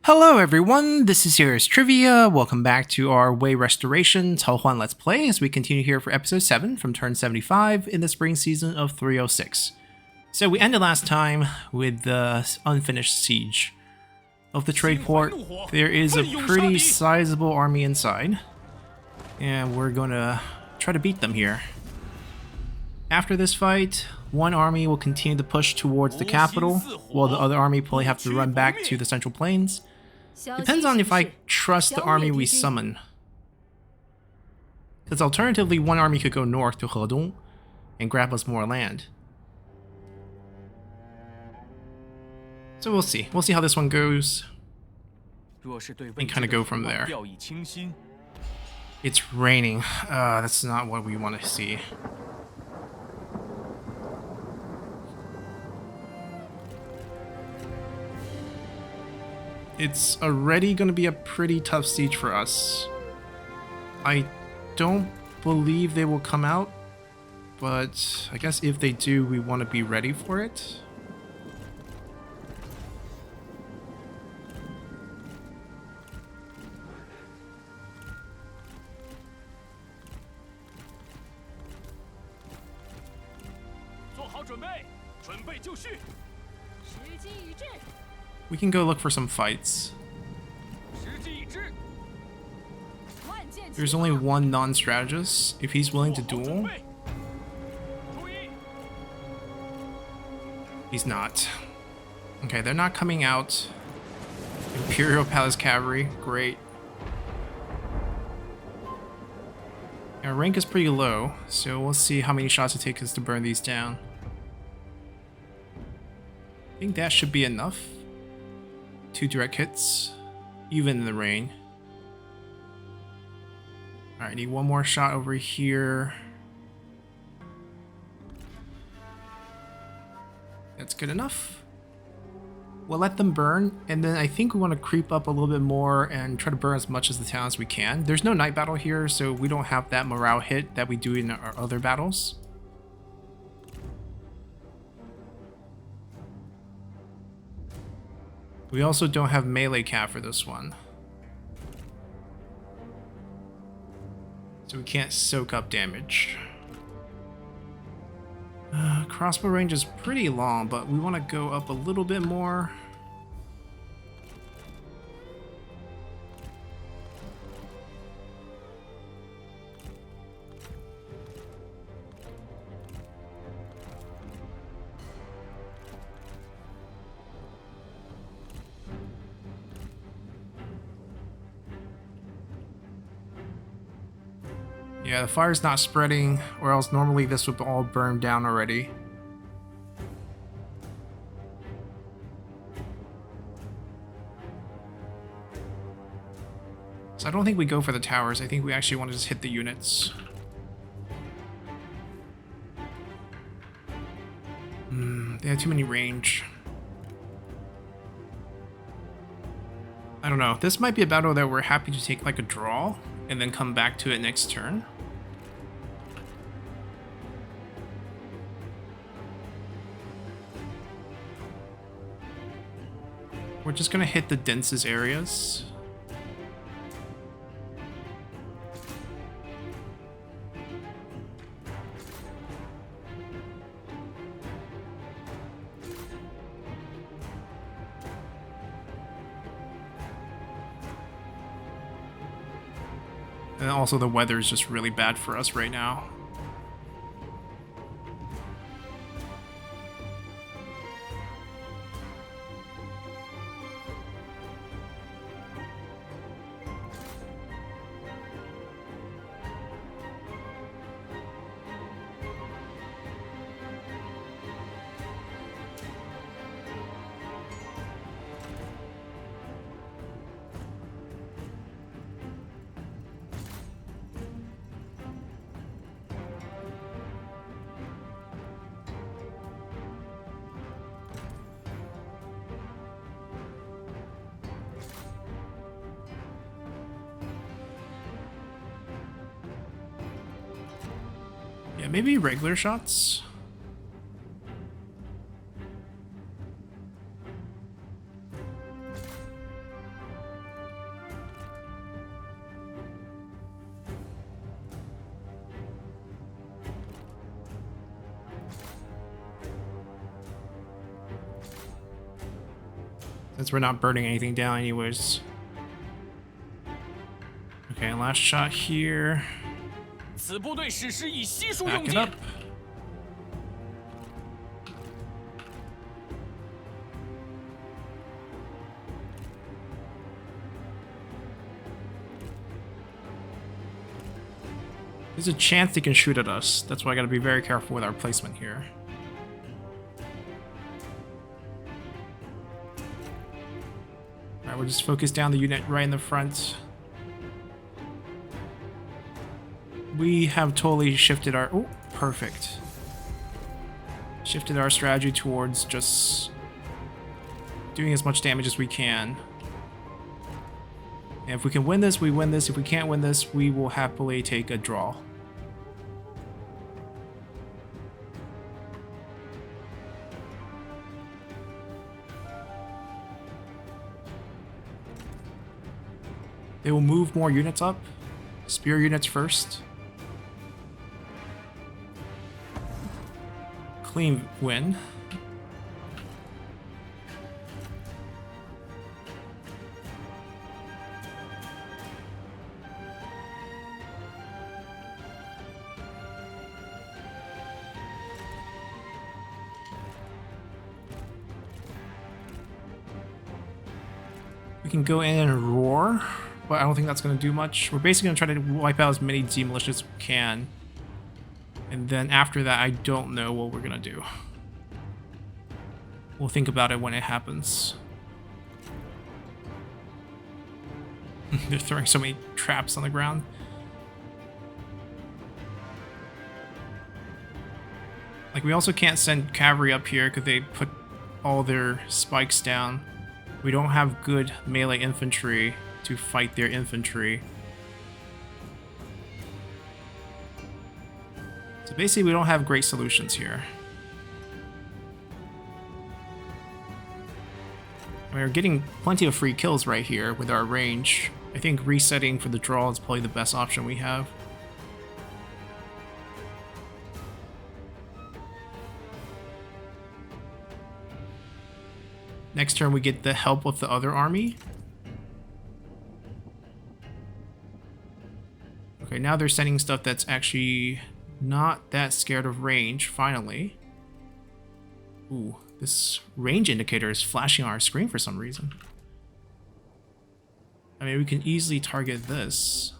Hello everyone, this is Serious Trivia. Welcome back to our Wei Restoration Cao Huan Let's Play as we continue here for episode 7 from turn 75 in the spring season of 306. So we ended last time with the unfinished siege of the trade port. There is a pretty sizable army inside, and we're gonna try to beat them here. After this fight, one army will continue to push towards the capital, while the other army probably have to run back to the central plains. Depends on if I trust the army we summon. Because alternatively, one army could go north to Hedong and grab us more land. So we'll see. We'll see how this one goes. And kind of go from there. It's raining. That's not what we want to see. It's already going to be a pretty tough siege for us. I don't believe they will come out, but I guess if they do, we want to be ready for it. We can go look for some fights. There's only one non-strategist. If he's willing to duel, he's not. Okay, they're not coming out. Imperial Palace Cavalry, great. Our rank is pretty low, so we'll see how many shots it takes us to burn these down. I think that should be enough. 2 direct hits, even in the rain. Alright, need one more shot over here. That's good enough. We'll let them burn, and then I think we want to creep up a little bit more and try to burn as much as the town as we can. There's no night battle here, so we don't have that morale hit that we do in our other battles. We also don't have melee cap for this one. So we can't soak up damage. Crossbow range is pretty long, but we want to go up a little bit more. Yeah, the fire's not spreading, or else normally this would all burn down already. So I don't think we go for the towers. I think we actually want to just hit the units. They have too many range. I don't know. This might be a battle that we're happy to take like a draw and then come back to it next turn. We're just gonna hit the densest areas. And also the weather is just really bad for us right now. Yeah, maybe regular shots. Since we're not burning anything down anyways. Okay, last shot here. Back it up. There's a chance they can shoot at us. That's why I gotta be very careful with our placement here. Alright, we'll just focus down the unit right in the front. We have totally shifted our... Oh, perfect. Shifted our strategy towards just doing as much damage as we can. And if we can win this, we win this. If we can't win this, we will happily take a draw. They will move more units up. Spear units first. Clean win. We can go in and roar, but I don't think that's going to do much. We're basically going to try to wipe out as many Z militias as we can. And then after that, I don't know what we're going to do. We'll think about it when it happens. They're throwing so many traps on the ground. Like, we also can't send cavalry up here because they put all their spikes down. We don't have good melee infantry to fight their infantry. So basically, we don't have great solutions here. We're getting plenty of free kills right here with our range. I think resetting for the draw is probably the best option we have. Next turn we get the help of the other army. Okay, now they're sending stuff that's actually not that scared of range, finally. Ooh, this range indicator is flashing on our screen for some reason. I mean, we can easily target this.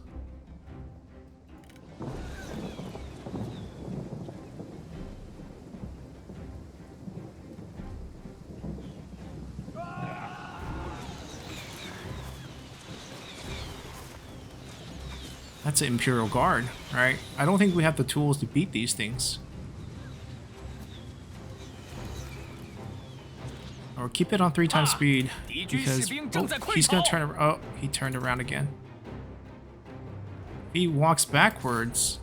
That's an Imperial Guard, right? I don't think we have the tools to beat these things. Or keep it on 3 times speed, because he's gonna turn around. Oh, he turned around again. He walks backwards.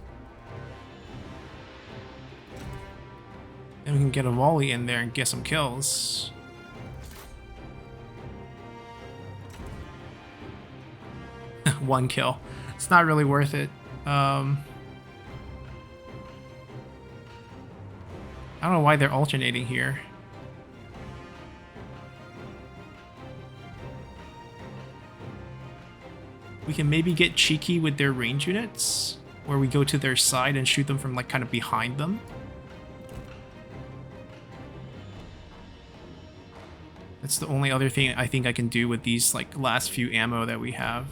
Then we can get a volley in there and get some kills. One kill. It's not really worth it. I don't know why they're alternating here. We can maybe get cheeky with their range units, where we go to their side and shoot them from like kind of behind them. That's the only other thing I think I can do with these like last few ammo that we have.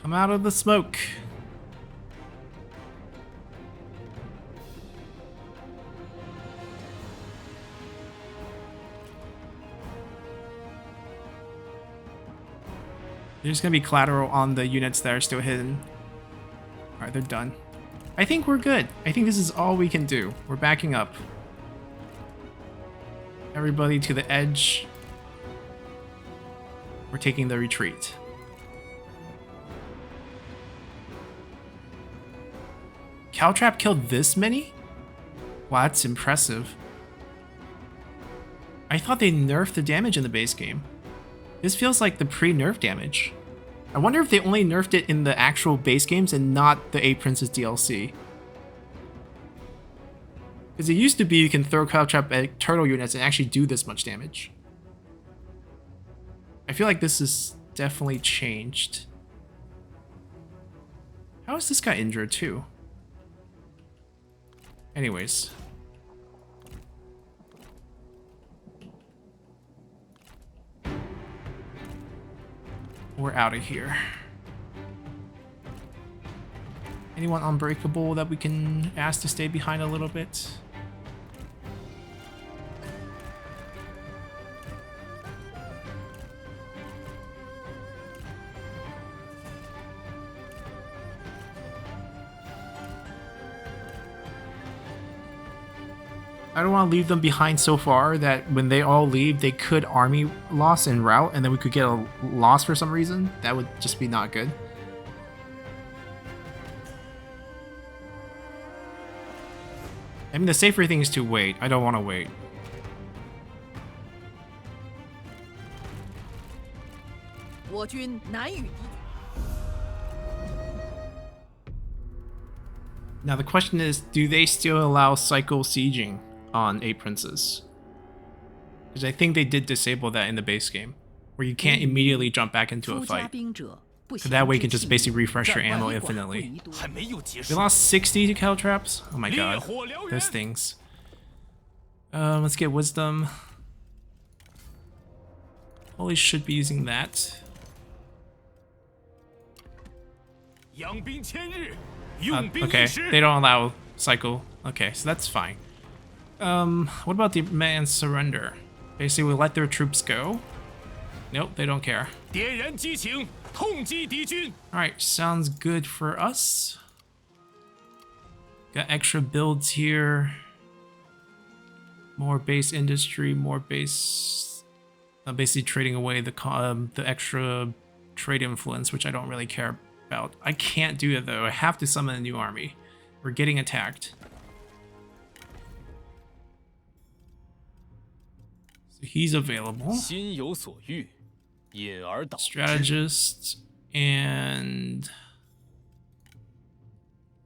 Come out of the smoke. There's gonna be collateral on the units that are still hidden. Alright, they're done. I think we're good. I think this is all we can do. We're backing up. Everybody to the edge. We're taking the retreat. Caltrap killed this many? Wow, that's impressive. I thought they nerfed the damage in the base game. This feels like the pre-nerf damage. I wonder if they only nerfed it in the actual base games and not the 8 Princes DLC. Because it used to be you can throw Caltrap at turtle units and actually do this much damage. I feel like this is definitely changed. How is this guy injured too? Anyways. We're out of here. Anyone unbreakable that we can ask to stay behind a little bit? I don't want to leave them behind so far that when they all leave, they could army loss en route, and then we could get a loss for some reason. That would just be not good. I mean, the safer thing is to wait. I don't want to wait. Now the question is, do they still allow cycle sieging on 8 Princes? Because I think they did disable that in the base game, where you can't immediately jump back into a fight. So that way you can just basically refresh your ammo infinitely. We lost 60 to Caltraps? Oh my god. Those things. Let's get Wisdom. Holy should be using that. Okay, they don't allow cycle. Okay, so that's fine. What about demand surrender? Basically, we let their troops go. Nope, they don't care. Alright, sounds good for us. Got extra builds here. More base industry, more base... basically trading away the extra trade influence, which I don't really care about. I can't do it though. I have to summon a new army. We're getting attacked. So he's available. Strategist, and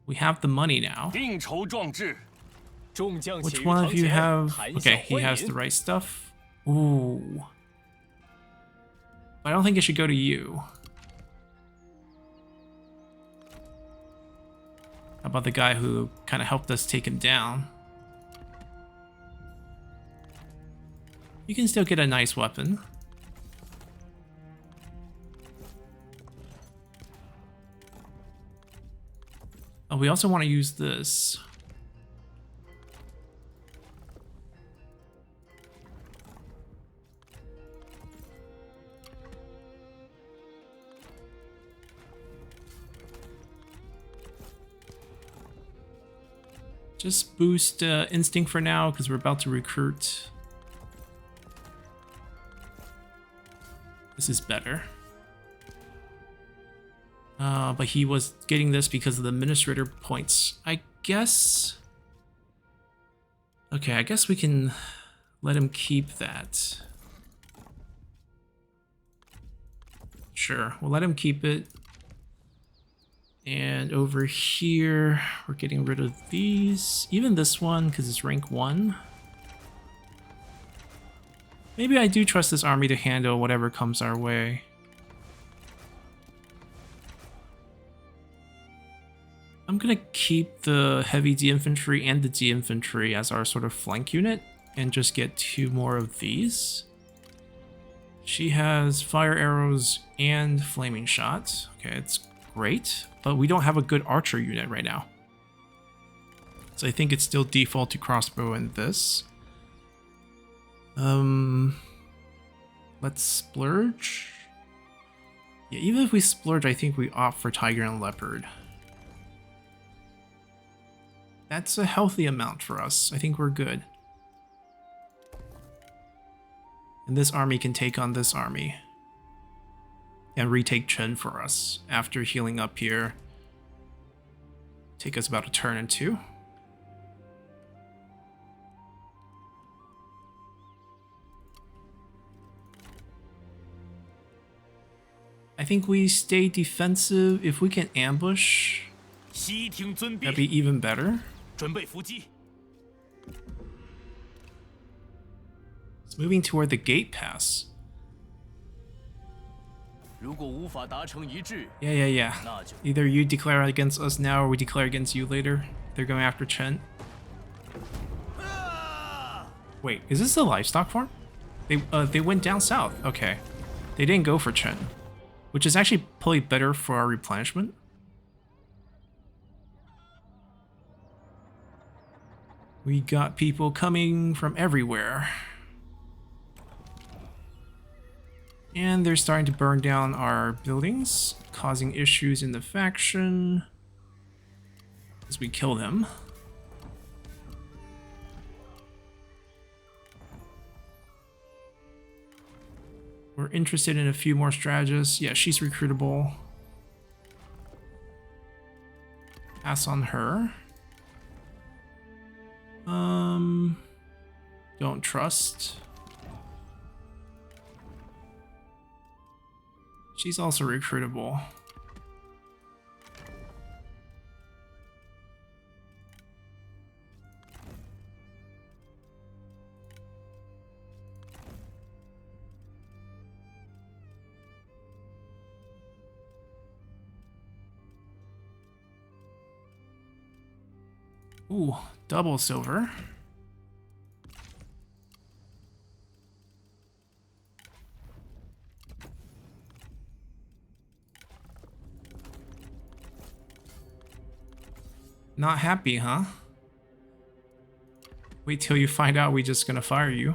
we have the money now. Which one of you have... Okay, he has the right stuff. Ooh. I don't think it should go to you. How about the guy who kind of helped us take him down? You can still get a nice weapon. Oh, we also want to use this. Just boost instinct for now, because we're about to recruit. This is better. But he was getting this because of the administrator points. I guess... Okay, I guess we can let him keep that. Sure, we'll let him keep it. And over here, we're getting rid of these. Even this one, because it's rank 1. Maybe I do trust this army to handle whatever comes our way. I'm gonna keep the heavy D-infantry and the D-infantry as our sort of flank unit, and just get 2 more of these. She has fire arrows and flaming shots. Okay, it's great, but we don't have a good archer unit right now. So I think it's still default to crossbow and this. Let's splurge. Yeah, even if we splurge, I think we opt for tiger and leopard. That's a healthy amount for us. I think we're good. And this army can take on this army. And retake Chen for us after healing up here. Take us about a turn and two. I think we stay defensive. If we can ambush, that'd be even better. It's moving toward the gate pass. Yeah. Either you declare against us now or we declare against you later. They're going after Chen. Wait, is this the livestock farm? They went down south. Okay. They didn't go for Chen, which is actually probably better for our replenishment. We got people coming from everywhere. And they're starting to burn down our buildings, causing issues in the faction as we kill them. We're interested in a few more strategists. Yeah, she's recruitable. Pass on her. Don't trust. She's also recruitable. Ooh, double silver. Not happy, huh? Wait till you find out we're just gonna fire you.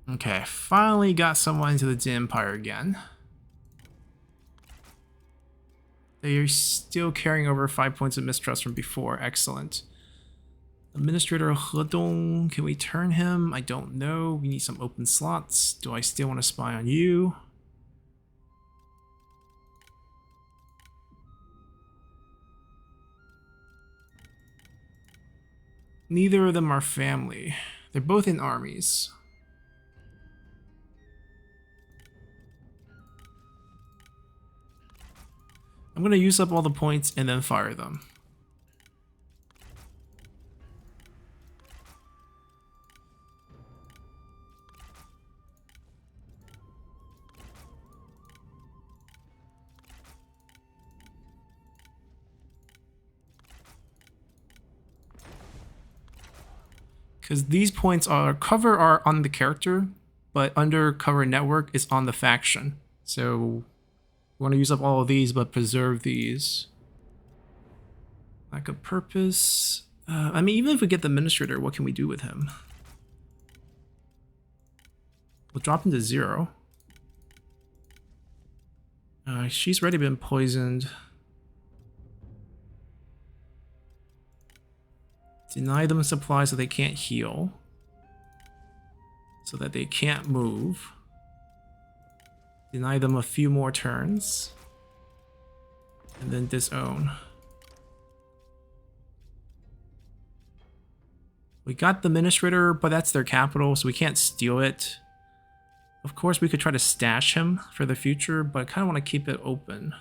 Okay, finally got someone into the Jin Empire again. They are still carrying over 5 points of mistrust from before. Excellent. Administrator He Dong, can we turn him? I don't know. We need some open slots. Do I still want to spy on you? Neither of them are family. They're both in armies. I'm going to use up all the points and then fire them. Because these points are on the character, but undercover network is on the faction. So we want to use up all of these, but preserve these. Lack of purpose. I mean, even if we get the administrator, what can we do with him? We'll drop him to 0. She's already been poisoned. Deny them supplies so they can't heal. So that they can't move. Deny them a few more turns. And then disown. We got the administrator, but that's their capital, so we can't steal it. Of course, we could try to stash him for the future, but I kind of want to keep it open.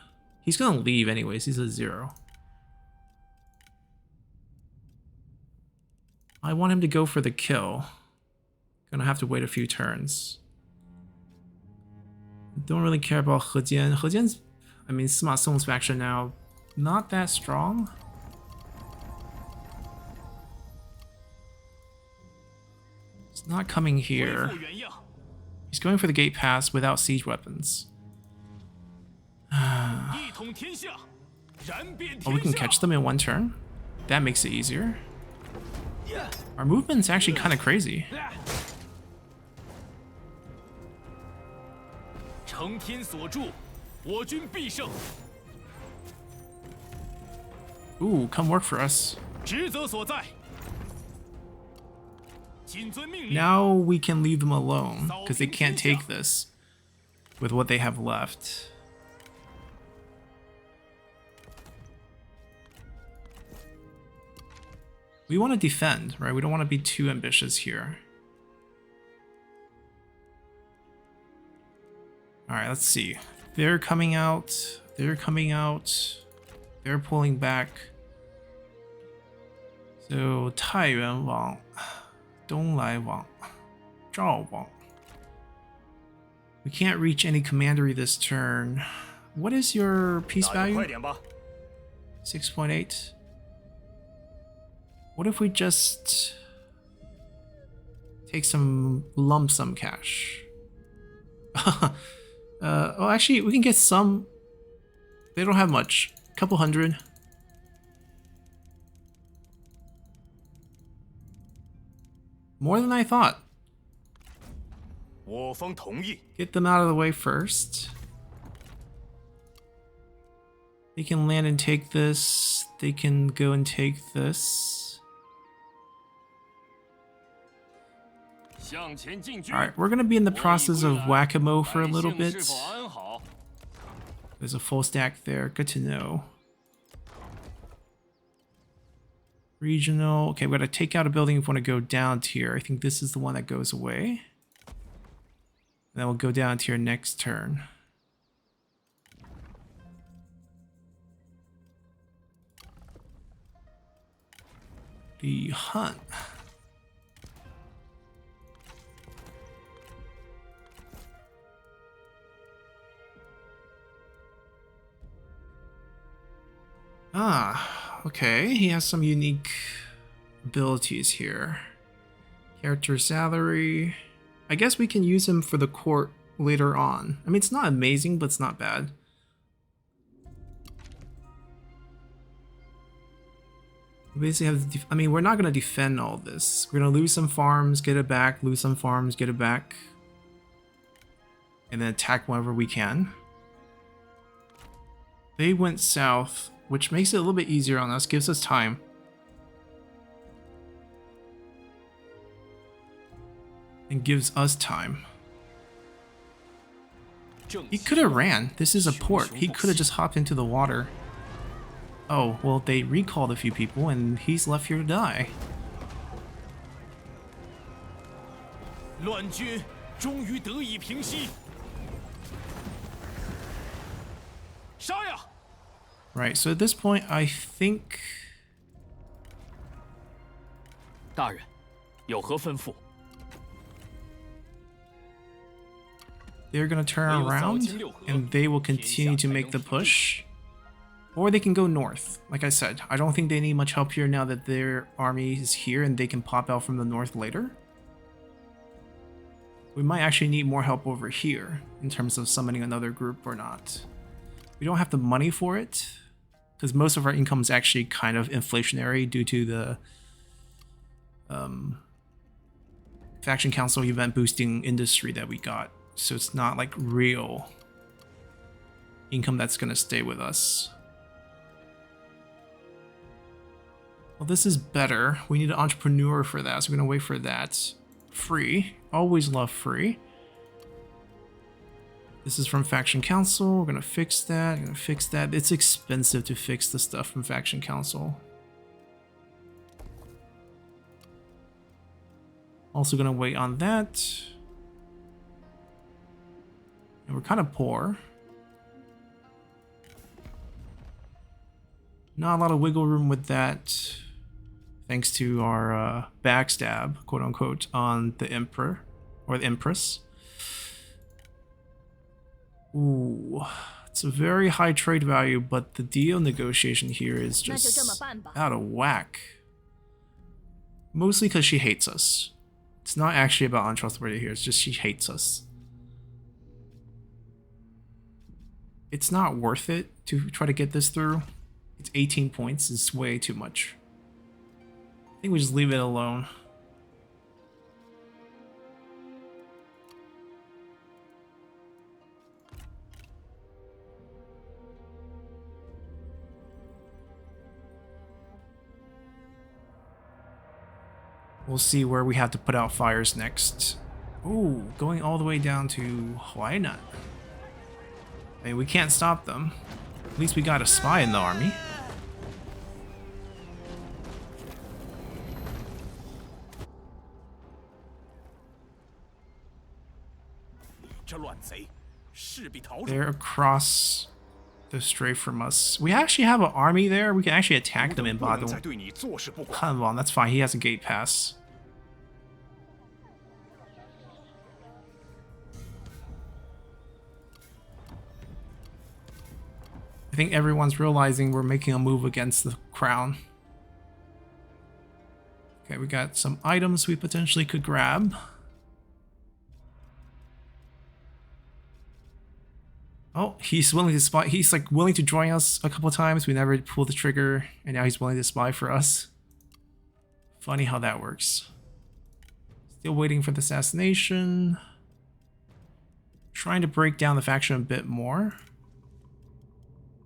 He's going to leave anyways. He's a 0. I want him to go for the kill. Gonna have to wait a few turns. Don't really care about He Jian. He Jian's, I mean, Sima Song's faction now, not that strong. It's not coming here. He's going for the gate pass without siege weapons. Oh, we can catch them in one turn? That makes it easier. Our movement's actually kind of crazy. Ooh, come work for us. 职责所在。谨遵命令。 Now we can leave them alone, because they can't take this with what they have left. We want to defend, right? We don't want to be too ambitious here. Alright, let's see. They're coming out. They're coming out. They're pulling back. So, 太原王, 东来王, 赵王. We can't reach any commandery this turn. What is your peace value? 6.8. What if we just take some lump sum cash? Oh, actually, we can get some. They don't have much. A couple hundred. More than I thought. 我方同意。 Get them out of the way first. They can land and take this. They can go and take this. Alright, we're gonna be in the process of whack-a-mole for a little bit. There's a full stack there, good to know. Regional, okay, we gotta take out a building if we wanna go down tier. I think this is the one that goes away. And then we'll go down tier next turn. The hunt. Ah, okay. He has some unique abilities here. Character salary. I guess we can use him for the court later on. I mean, it's not amazing, but it's not bad. We basically have to I mean, we're not going to defend all this. We're going to lose some farms, get it back, lose some farms, get it back. And then attack whenever we can. They went south, which makes it a little bit easier on us, gives us time. And gives us time. He could have ran. This is a port. He could have just hopped into the water. Oh, well, they recalled a few people and he's left here to die. 乱军终于得以平息。杀呀！ Right, so at this point, I think... 大人，有何吩咐？ They're gonna turn around and they will continue to make the push. Or they can go north. Like I said, I don't think they need much help here now that their army is here and they can pop out from the north later. We might actually need more help over here in terms of summoning another group or not. We don't have the money for it because most of our income is actually kind of inflationary due to the Faction Council event boosting industry that we got. So it's not like real income that's going to stay with us. Well, this is better. We need an entrepreneur for that, so we're going to wait for that. Free. Always love free. This is from Faction Council. We're going to fix that. We're going to fix that. It's expensive to fix the stuff from Faction Council. Also going to wait on that. And we're kind of poor. Not a lot of wiggle room with that. Thanks to our backstab, quote unquote, on the Emperor or the Empress. Ooh, it's a very high trade value, but the deal negotiation here is just out of whack. Mostly because she hates us. It's not actually about untrustworthy here, it's just she hates us. It's not worth it to try to get this through. It's 18 points, it's way too much. I think we just leave it alone. We'll see where we have to put out fires next. Ooh, going all the way down to Huainan. I mean, we can't stop them. At least we got a spy in the army. 这乱贼势必逃出。 They're across the strait from us. We actually have an army there. We can actually attack them in 不能 Badong. 再对你坐视不管。 Hanwang, that's fine. He has a gate pass. I think everyone's realizing we're making a move against the crown. Okay, we got some items we potentially could grab. Oh, he's willing to spy. He's like willing to join us a couple times. We never pulled the trigger, and now he's willing to spy for us. Funny how that works. Still waiting for the assassination. Trying to break down the faction a bit more.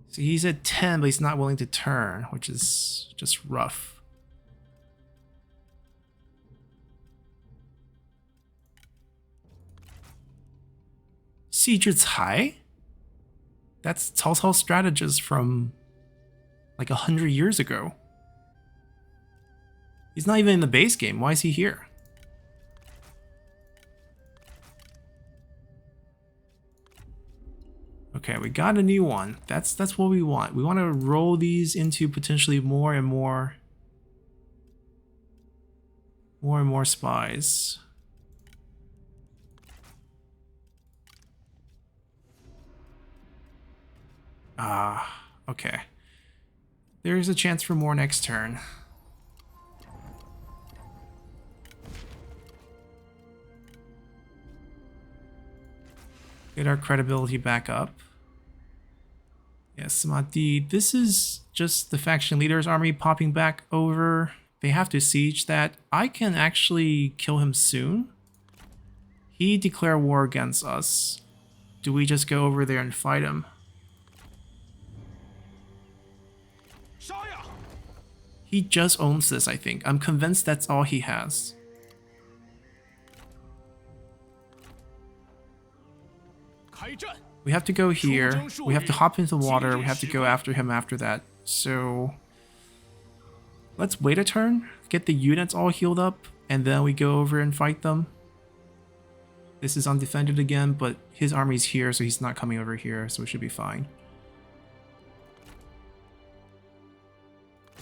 So he's at 10, but he's not willing to turn, which is just rough. Siege Cai? That's Cao Cao's strategist from like 100 years ago. He's not even in the base game. Why is he here? Okay, we got a new one. That's what we want. We want to roll these into potentially more and more spies. Okay. There's a chance for more next turn. Get our credibility back up. Yes, Mahdi. This is just the faction leader's army popping back over. They have to siege that. I can actually kill him soon. He declared war against us. Do we just go over there and fight him? He just owns this, I think. I'm convinced that's all he has. We have to go here. We have to hop into the water. We have to go after him after that. So let's wait a turn, get the units all healed up, and then we go over and fight them. This is undefended again, but his army's here, so he's not coming over here, so it should be fine.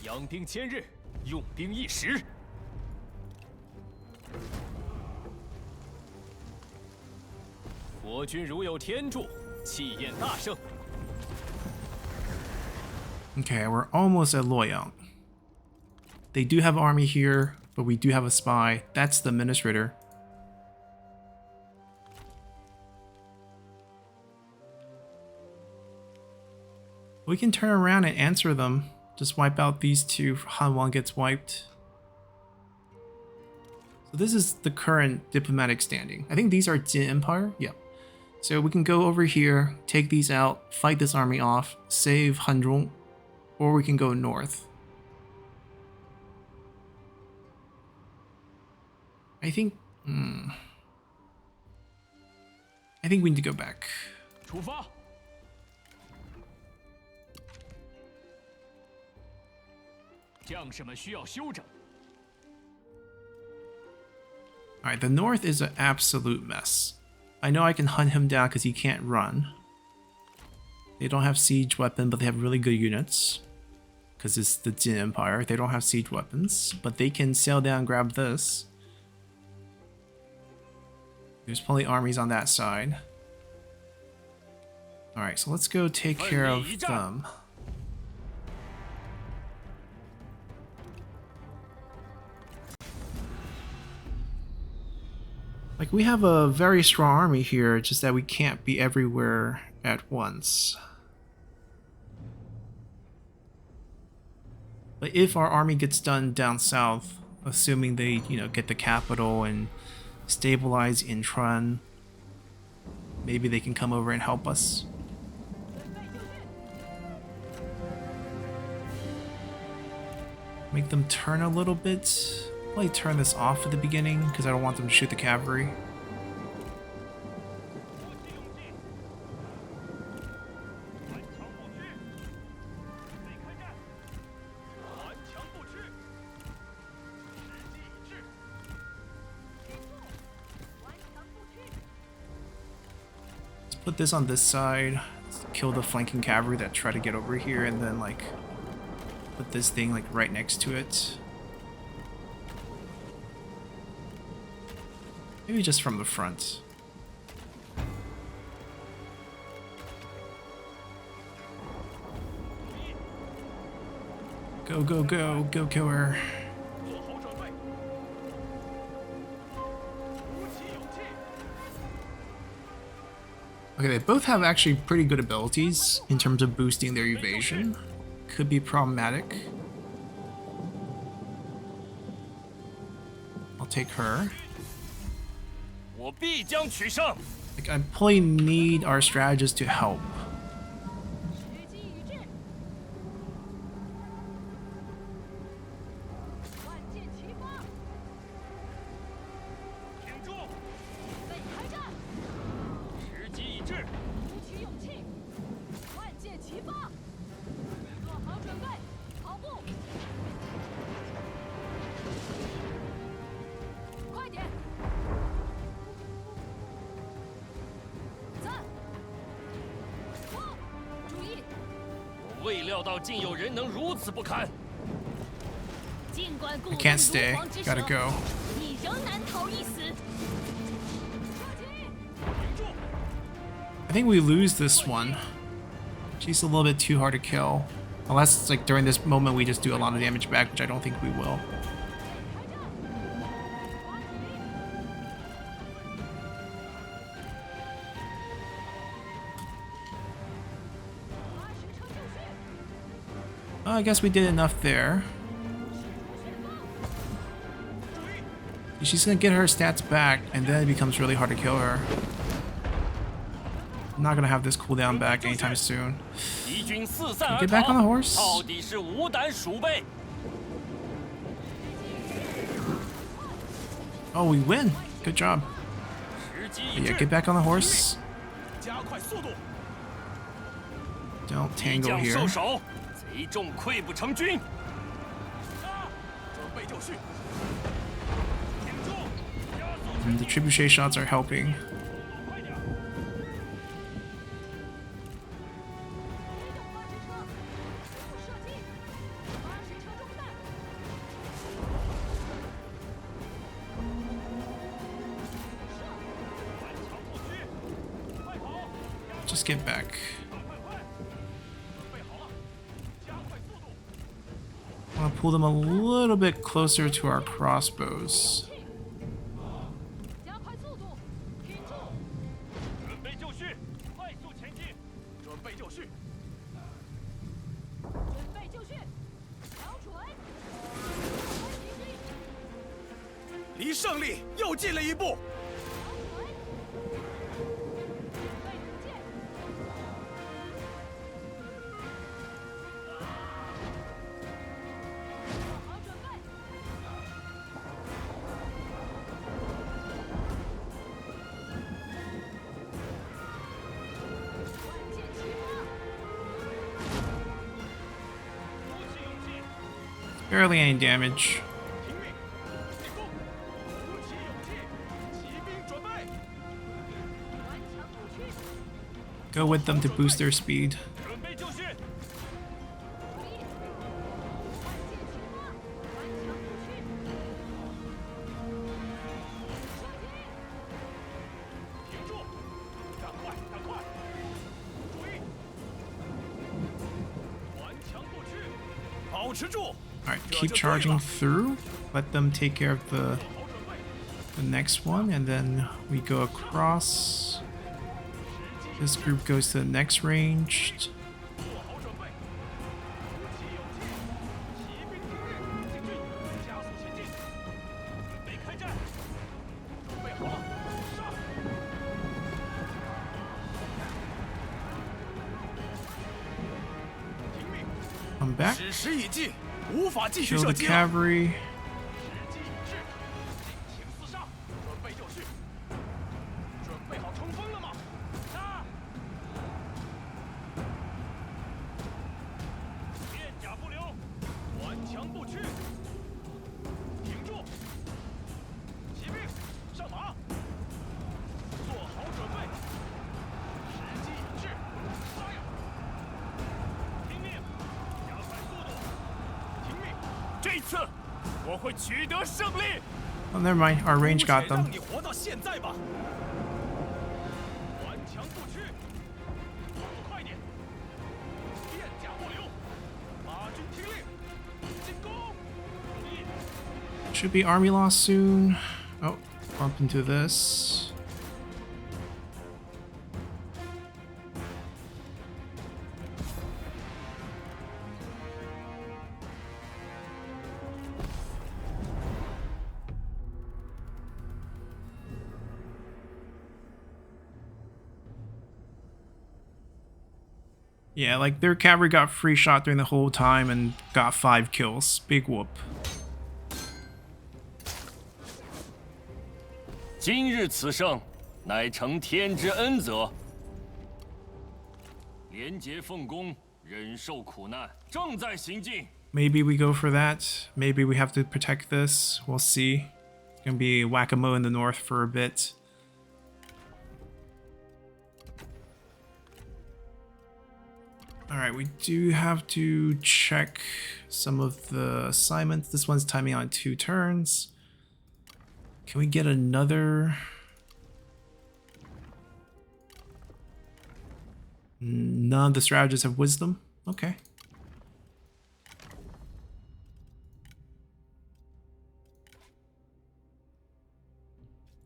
养兵千日，用兵一时。国军如有天助，气焰大盛。 Okay, we're almost at Loyang. They do have army here, but we do have a spy. That's the administrator. We can turn around and answer them. Just wipe out these two. Hanwang gets wiped. So this is the current diplomatic standing. I think these are Jin Empire. Yep. So we can go over here, take these out, fight this army off, save Hanzhong, or we can go north. I think we need to go back. 出发。 将士们需要休整。 Alright, the north is an absolute mess. I know I can hunt him down because he can't run. They don't have siege weapon, but they have really good units. Because it's the Jin Empire. They don't have siege weapons, but they can sail down and grab this. There's plenty of armies on that side. Alright, so let's go take care of them. Like, we have a very strong army here, just that we can't be everywhere at once. But if our army gets done down south, assuming they, get the capital and stabilize Intran, maybe they can come over and help us. Make them turn a little bit. Probably turn this off at the beginning because I don't want them to shoot the cavalry. Let's put this on this side. Let's kill the flanking cavalry that try to get over here, and then like put this thing like right next to it. Maybe just from the front. Go, go, go, go kill her. Okay, they both have actually pretty good abilities in terms of boosting their evasion. Could be problematic. I'll take her. Like, I probably need our strategists to help. I can't stay. Gotta go. I think we lose this one. She's a little bit too hard to kill. Unless it's like during this moment we just do a lot of damage back, which I don't think we will. I guess we did enough there. She's gonna get her stats back, and then it becomes really hard to kill her. I'm not gonna have this cooldown back anytime soon. Get back on the horse. Oh, we win. Good job. But yeah, get back on the horse. Don't tangle here. And the trebuchet shots are helping. Just get back. I want to pull them a little bit closer to our crossbows. Barely any damage. Go with them to boost their speed. Alright, keep charging through. Let them take care of the next one, and then we go across. This group goes to the next range. Come back. Kill the cavalry. 不屈，挺住！骑兵上马，做好准备，时机已至，发呀！听命，加快速度！听命，这次我会取得胜利。 Oh, never mind. Our range got them. 让你活到现在吧。顽强不屈，速度快点，片甲不留，马军听令，进攻！注意， Should be army loss soon. Oh, bump into this. Yeah, like their cavalry got free shot during the whole time and got 5 kills. Big whoop. 今日此胜，乃承天之恩泽。廉洁奉公，忍受苦难，正在行进。 Maybe we go for that. Maybe we have to protect this. We'll see. It's gonna be whack-a-mole in the north for a bit. Alright, we do have to check some of the assignments. This one's timing on 2 turns. Can we get another? None of the strategists have wisdom. Okay.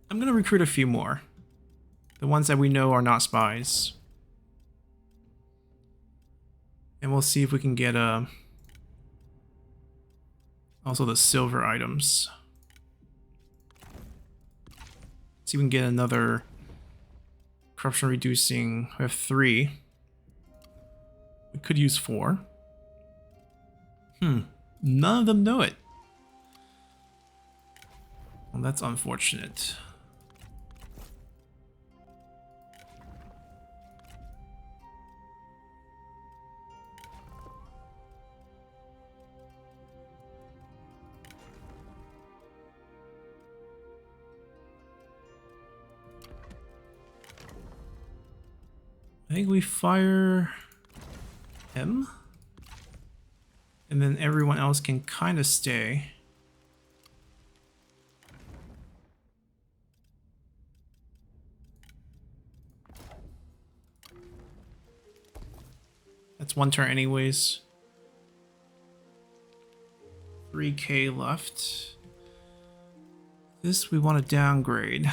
I'm gonna recruit a few more. The ones that we know are not spies. And we'll see if we can get also the silver items. See if we can get another corruption reducing. We have 3. We could use 4. None of them know it. Well, that's unfortunate. I think we fire him, and then everyone else can kind of stay. That's 1 turn anyways. 3k left. This we want to downgrade.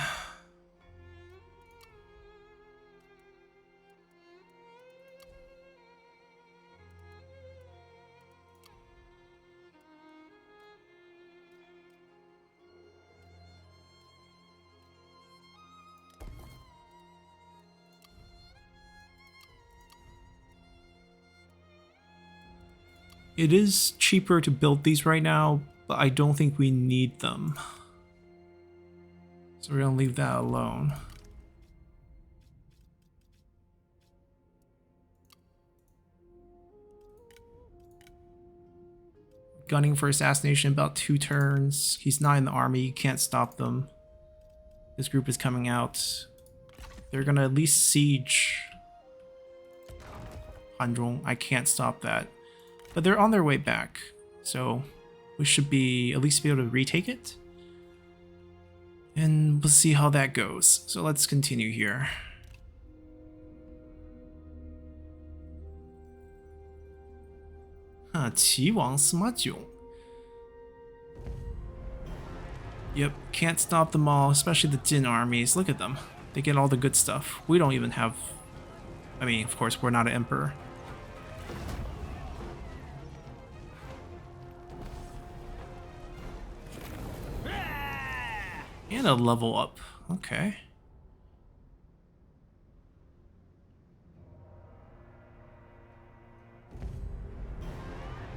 It is cheaper to build these right now, but I don't think we need them. So we're gonna leave that alone. Gunning for assassination about 2 turns. He's not in the army, you can't stop them. This group is coming out. They're gonna at least siege Hanzhong. I can't stop that. But they're on their way back, so we should be at least be able to retake it. And we'll see how that goes. So let's continue here. Qi Wang Sima Jiong. Yep, can't stop them all, especially the Jin armies. Look at them. They get all the good stuff. We don't even have... I mean, of course, we're not an emperor. And a level up. Okay.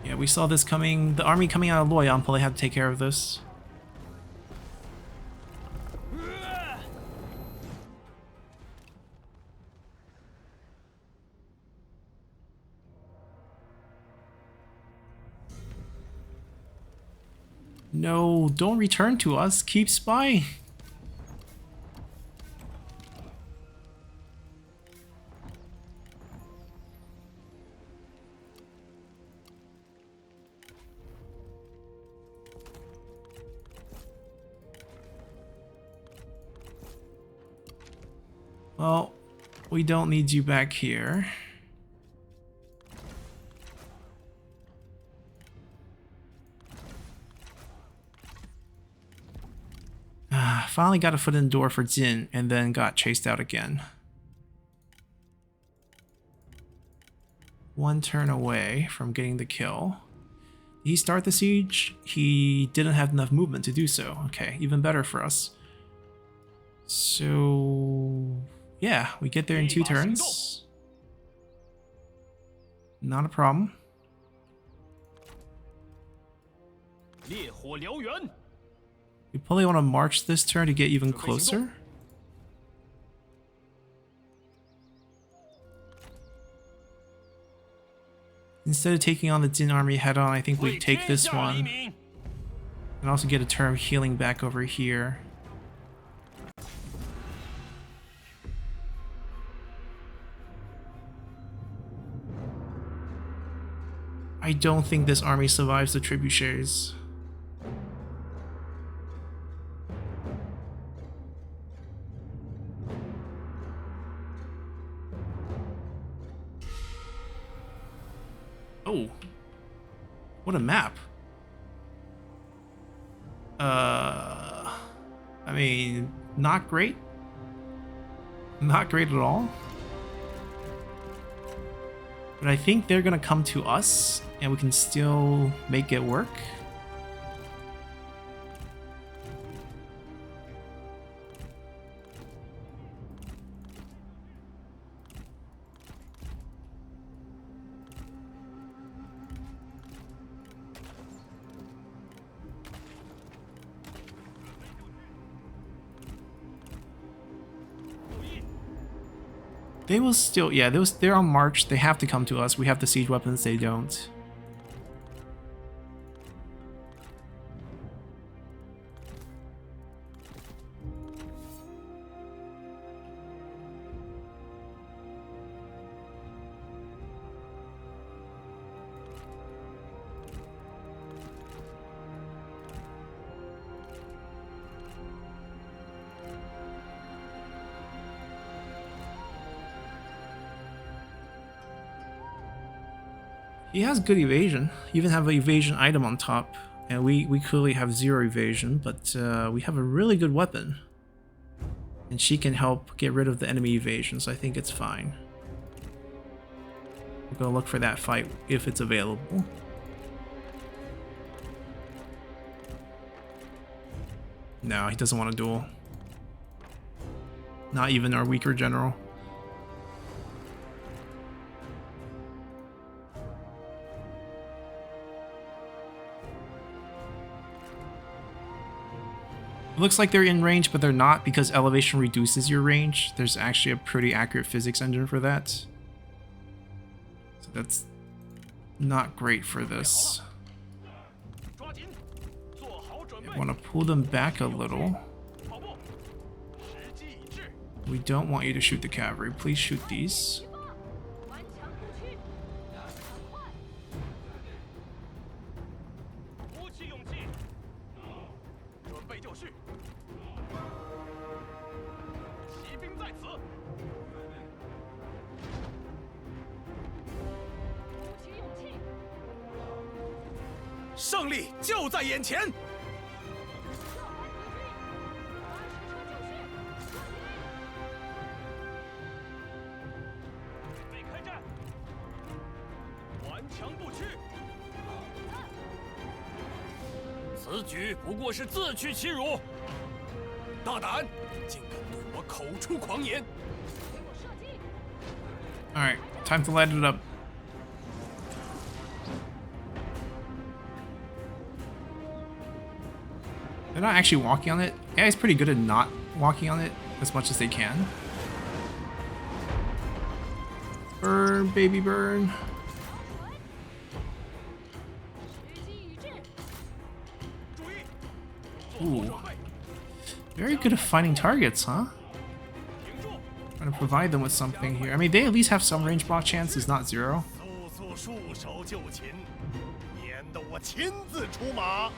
Yeah, we saw this coming. The army coming out of Luoyang probably had to take care of this. No, don't return to us. Keep spying. Well, we don't need you back here. Finally got a foot in the door for Jin, and then got chased out again. One turn away from getting the kill. Did he start the siege? He didn't have enough movement to do so. Okay, even better for us. So yeah, we get there in 2 turns. Not a problem. 烈火燎原， We probably want to march this turn to get even closer. Instead of taking on the Jin army head on, I think we 为 take 天 this 下黎 one 民。 and also get a turn of healing back over here. I don't think this army survives the trebuchets. Oh, what a map. I mean, not great. Not great at all. But I think they're gonna come to us and we can still make it work. They will still, yeah, they're on march. They have to come to us. We have the siege weapons, they don't. He has good evasion. You even have an evasion item on top. And we clearly have 0 evasion, but we have a really good weapon. And she can help get rid of the enemy evasion, so I think it's fine. We're gonna look for that fight if it's available. No, he doesn't want to duel. Not even our weaker general. It looks like they're in range, but they're not because elevation reduces your range. There's actually a pretty accurate physics engine for that. So that's not great for this. 抓紧，做好准备 I。want to pull them back a little. 跑步，时机已至， We don't want you to shoot the cavalry. Please shoot these. 顽强不屈，强换， 鼓起勇气，准备就绪。骑兵在此，鼓起勇气，胜利就在眼前。叫板敌军，准备开战，顽强不屈。此举不过是自取其辱。大胆，竟敢对我口出狂言！给我射击！ Alright, time to light it up. They're not actually walking on it. AI is pretty good at not walking on it as much as they can. Burn, baby, burn. 时机已至，注意， Ooh. Very good at finding targets, huh? Trying to provide them with something here. I mean, they at least have some range block chances, not zero. 速速束手就擒，免得我亲自出马。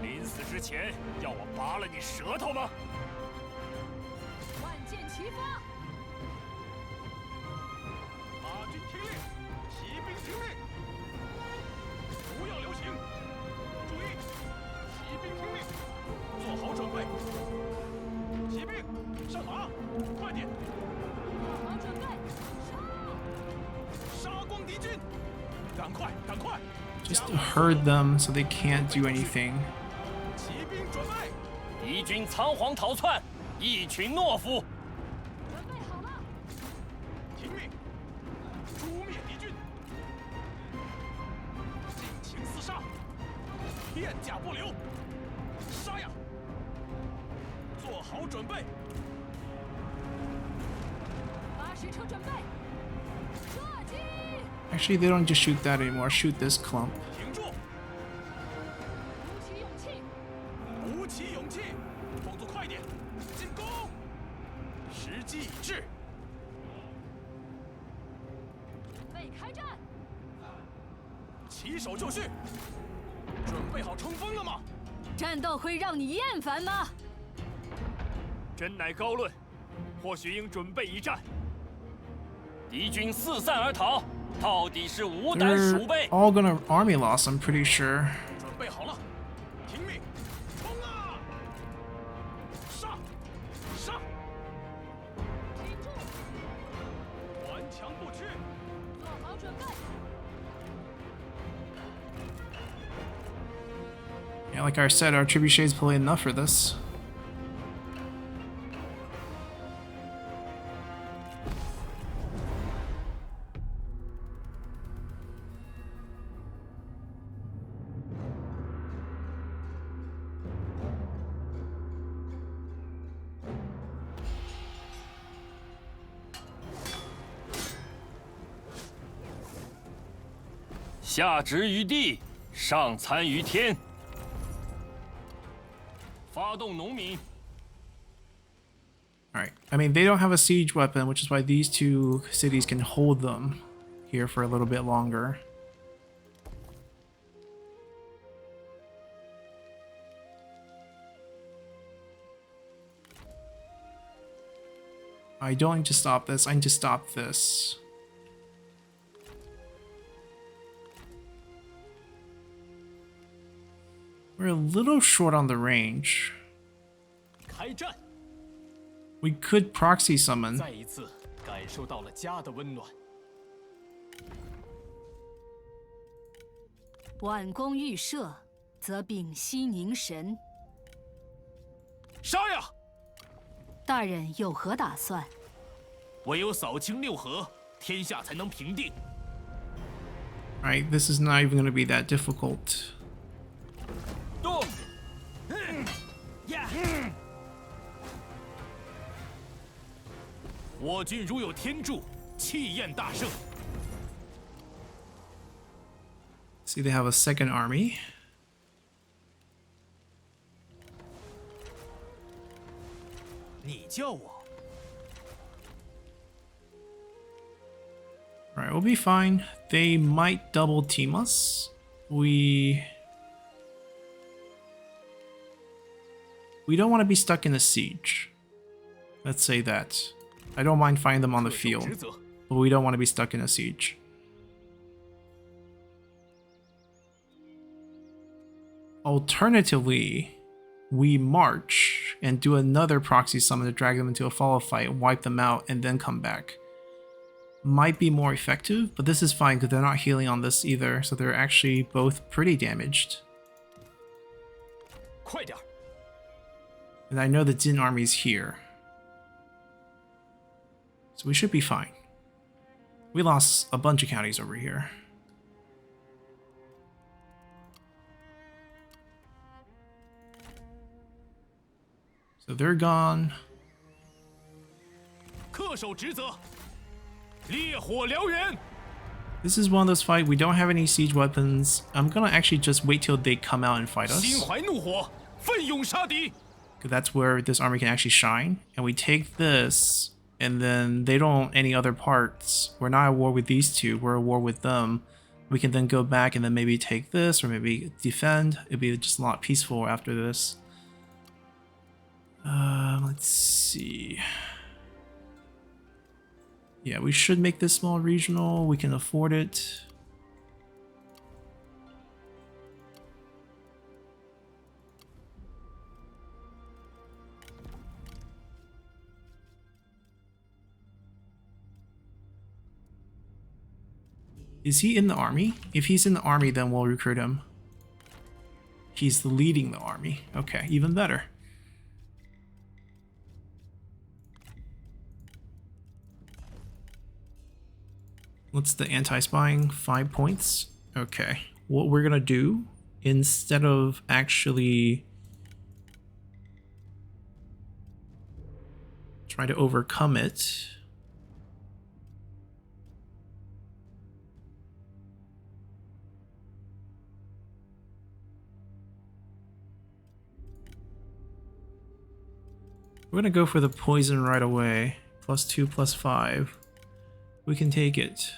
临死之前要我拔了你舌头吗？万箭齐发，马军听令，骑兵听令，不要留情。注意，骑兵听令，做好准备。骑兵上马，快点！做好准备，杀！ 杀光敌军！赶快，赶快！ Just to herd them so they can't do anything. 骑兵准备，敌军仓皇逃窜，一群懦夫！准备好了，听命，诛灭敌军，尽情厮杀，片甲不留，杀呀！做好准备，把矢车准备，射击！ Actually, they don't just shoot that anymore. Shoot this clump. 挺住，鼓起勇气，鼓起勇气，动作快点，进攻！时机已至，准备开战！起手就绪。准备好冲锋了吗？战斗会让你厌烦吗？真乃高论，或许应准备一战。敌军四散而逃，到底是无胆 They're 鼠辈。 all gonna army loss, I'm pretty sure. 准备好了，听命，冲啊！杀！杀！挺住，顽强不屈，做好准备。 Yeah, like I said, our trebuchets play enough for this. "下执于地，上参于天。发动农民， Alright. I mean, they don't have a siege weapon, which is why these two cities can hold them here for a little bit longer. I don't need to stop this. I need to stop this. We're a little short on the range. 开战！ We could proxy summon. 再一次感受到了家的温暖。挽弓欲射，则屏息凝神。杀呀！大人有何打算？唯有扫清六合，天下才能平定。 Alright, this is not even going to be that difficult. 动！我军如有天助，气焰大盛。 See, they have a second army. 你叫我？ Alright, we'll be fine. They might double team us. We don't want to be stuck in a siege. Let's say that. I don't mind finding them on the 恪守 field, 职责。 but we don't want to be stuck in a siege. Alternatively, we march and do another proxy summon to drag them into a follow fight, wipe them out, and then come back. Might be more effective, but this is fine because they're not healing on this either, so they're actually both pretty damaged. 快点儿！ And I know the Jin army's here. So we should be fine. We lost a bunch of counties over here. So they're gone. 恪守职责，烈火燎原。 This is one of those fights. We don't have any siege weapons. I'm gonna actually just wait till they come out and fight us. 心怀怒火，奋勇杀敌。 'Cause that's where this army can actually shine. And we take this, and then they don't own any other parts. We're not at war with these two, we're at war with them. We can then go back and then maybe take this, or maybe defend. It'd be just a lot peaceful after this. Let's see. Yeah, we should make this small regional. We can afford it. Is he in the army? If he's in the army, then we'll recruit him. He's leading the army. Okay, even better. What's the anti-spying? 5 points. Okay. What we're gonna do, instead of actually try to overcome it, we're gonna go for the poison right away. +2, +5. We can take it.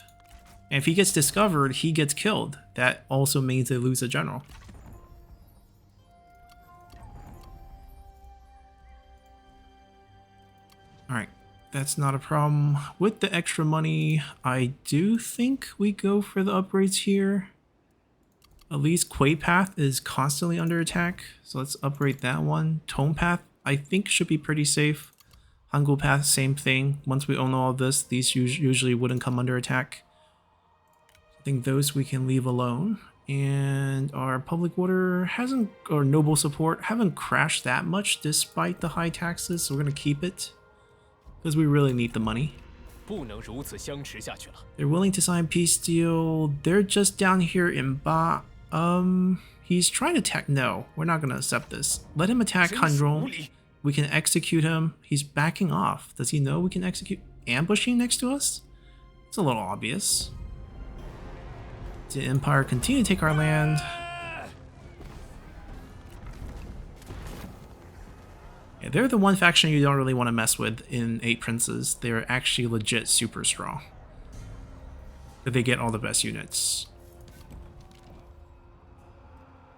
And if he gets discovered, he gets killed. That also means they lose a general. Alright, that's not a problem. With the extra money, I do think we go for the upgrades here. At least Quay Path is constantly under attack, so let's upgrade that one. Tone Path, I think, should be pretty safe. Hangul Path, same thing. Once we own all of this, these usually wouldn't come under attack. I think those we can leave alone. And our public water hasn't, or noble support, haven't crashed that much despite the high taxes, so we're going to keep it. Because we really need the money. 不能如此相持下去了。 They're willing to sign peace deal. They're just down here in Ba. He's trying to attack. No, we're not going to accept this. Let him attack 真是无 Hanzhong. 理。 We can execute him. He's backing off. Does he know we can execute? Ambushing next to us? It's a little obvious. The Empire continue to take our land. Yeah, they're the one faction you don't really want to mess with in 8 Princes. They're actually legit super strong. But they get all the best units.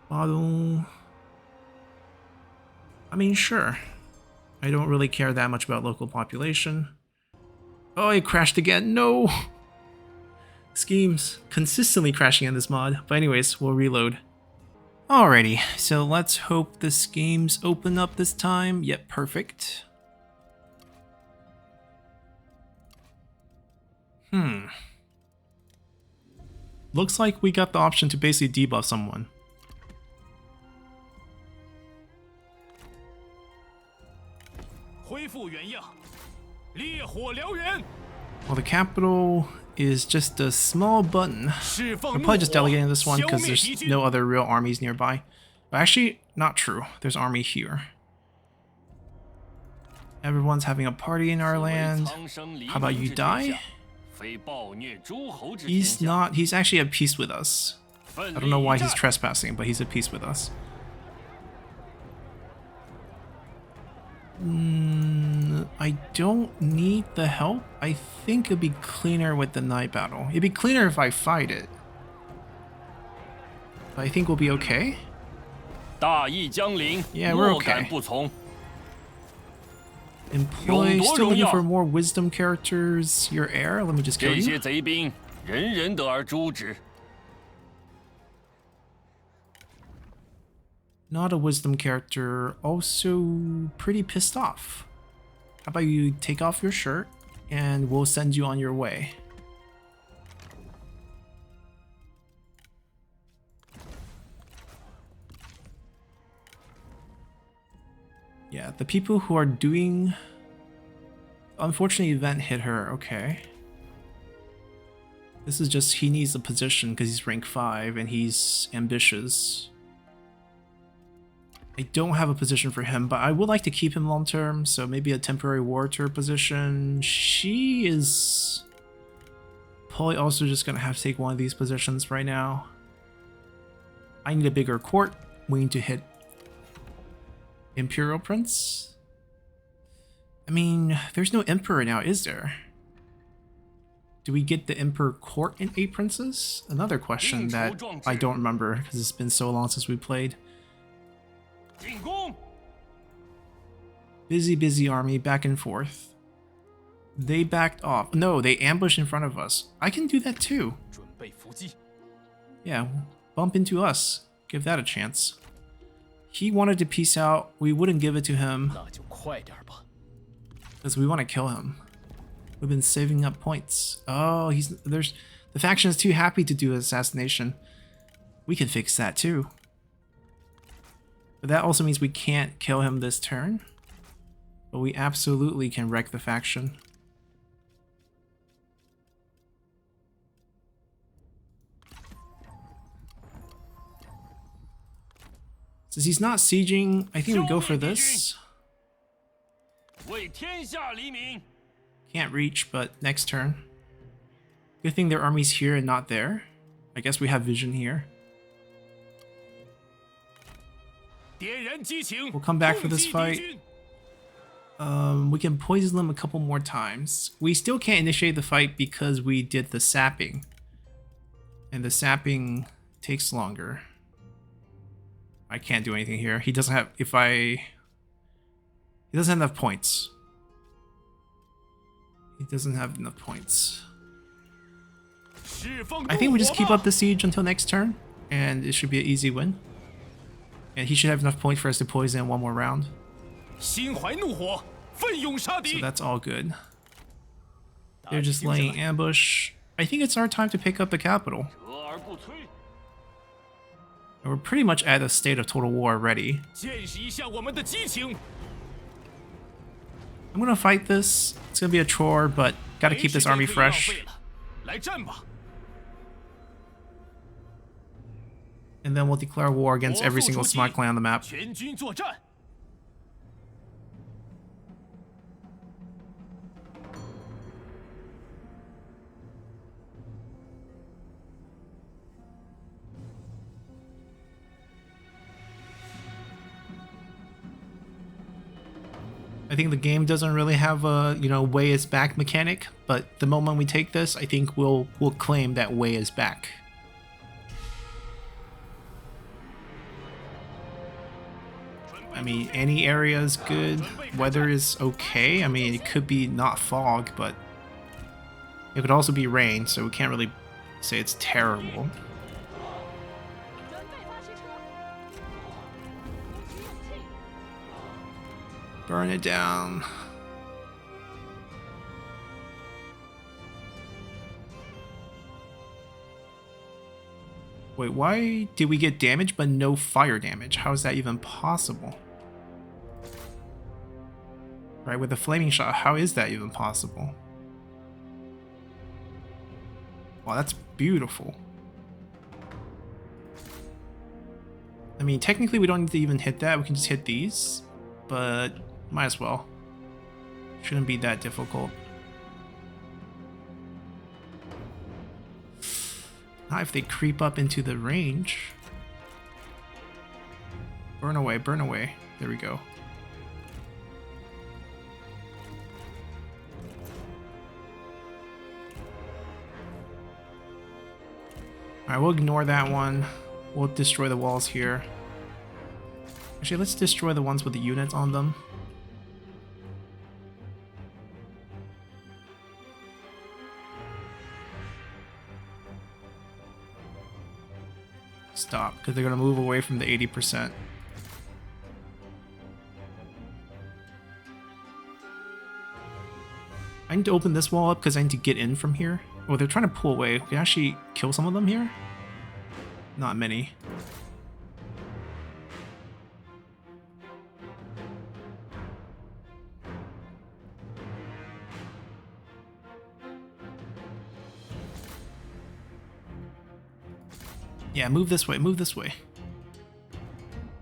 Bottle. I mean, sure. I don't really care that much about local population. Oh, it crashed again. No! Schemes. Consistently crashing in this mod. But anyways, we'll reload. Alrighty, so let's hope the schemes open up this time. Yep, perfect. Looks like we got the option to basically debuff someone. 恢复原样，烈火燎原， Well, the capital is just a small button. 释放 I'm 怒 probably just 火， delegating this one 消 because 灭 there's 敌军。 no other real armies nearby. But actually, not true. There's army here. Everyone's having a party in our land. How about you die? 非暴虐诸侯之天 He's 下。 not. He's actually at peace with us. 奋 I don't know 力 why 一 he's 战 trespassing, but he's at peace with us. I don't need the help. I think it'd be cleaner with the night battle. It'd be cleaner if I fight it. But I think we'll be okay. 大义将领， Yeah, we're 莫敢 okay. 不从。 Employ, Yongduo still looking Yongyao. for more wisdom characters. Your heir? Let me just kill 这些 you. 贼兵，人人得而诛之。 Not a wisdom character. Also pretty pissed off. How about you take off your shirt and we'll send you on your way. Yeah, the people who are doing... Unfortunately, event hit her. Okay. This is just, he needs a position because he's rank 5 and he's ambitious. I don't have a position for him, but I would like to keep him long term, so maybe a temporary warrior position. She is probably also just gonna have to take one of these positions right now. I need a bigger court. We need to hit Imperial Prince? I mean, there's no Emperor now, is there? Do we get the Emperor Court in 8 Princes? Another question that I don't remember because it's been so long since we played. 进攻！ Busy army, back and forth. They backed off. No, they ambushed in front of us. I can do that too. 准备伏击。 Yeah, bump into us. Give that a chance. He wanted to peace out. We wouldn't give it to him 那就快点吧。 because we want to kill him. We've been saving up points. Oh, the faction is too happy to do assassination. We can fix that too. But that also means we can't kill him this turn. But we absolutely can wreck the faction. Since he's not sieging, I think we go for this. 为天下黎民。 Can't reach, but next turn. Good thing their army's here and not there. I guess we have vision here. 点燃激情。 We'll come back for this 攻击敌 fight. 军 We can poison them a couple more times. We still can't initiate the fight because we did the sapping. And the sapping takes longer. I can't do anything here. He doesn't have... He doesn't have enough points. He doesn't have enough points. 释放 I think we just 怒火 keep 吧 up the siege until next turn. And it should be an easy win. And he should have enough points for us to poison one more round. 心怀怒火，奋勇杀 So 敌。 that's all good. They're just laying ambush. I think it's our time to pick up the capital. 得而不摧。 And we're pretty much at a state of total war already. 见识一下我们的激情。 I'm gonna fight this. It's gonna be a chore, but gotta keep this army 没时间可以浪 fresh. 费了来战吧！ And then we'll declare war against every single smart clan on the map. 全军作战。 I think the game doesn't really have a, way is back mechanic, but the moment we take this, I think we'll claim that way is back. I mean, any area is good. Weather is okay. I mean, it could be not fog, but it could also be rain, so we can't really say it's terrible. 准备发驱车。鼓起勇气。 Burn it down. Wait, why did we get damage but no fire damage? How is that even possible? Right, with a flaming shot, how is that even possible? Wow, that's beautiful. I mean, technically we don't need to even hit that, we can just hit these, but might as well. Shouldn't be that difficult. Now if they creep up into the range. Burn away, burn away. There we go. Alright, we'll ignore that one. We'll destroy the walls here. Actually, let's destroy the ones with the units on them. Stop, because they're going to move away from the 80%. I need to open this wall up because I need to get in from here. Oh, they're trying to pull away. We can actually kill some of them here? Not many. Yeah, move this way, move this way.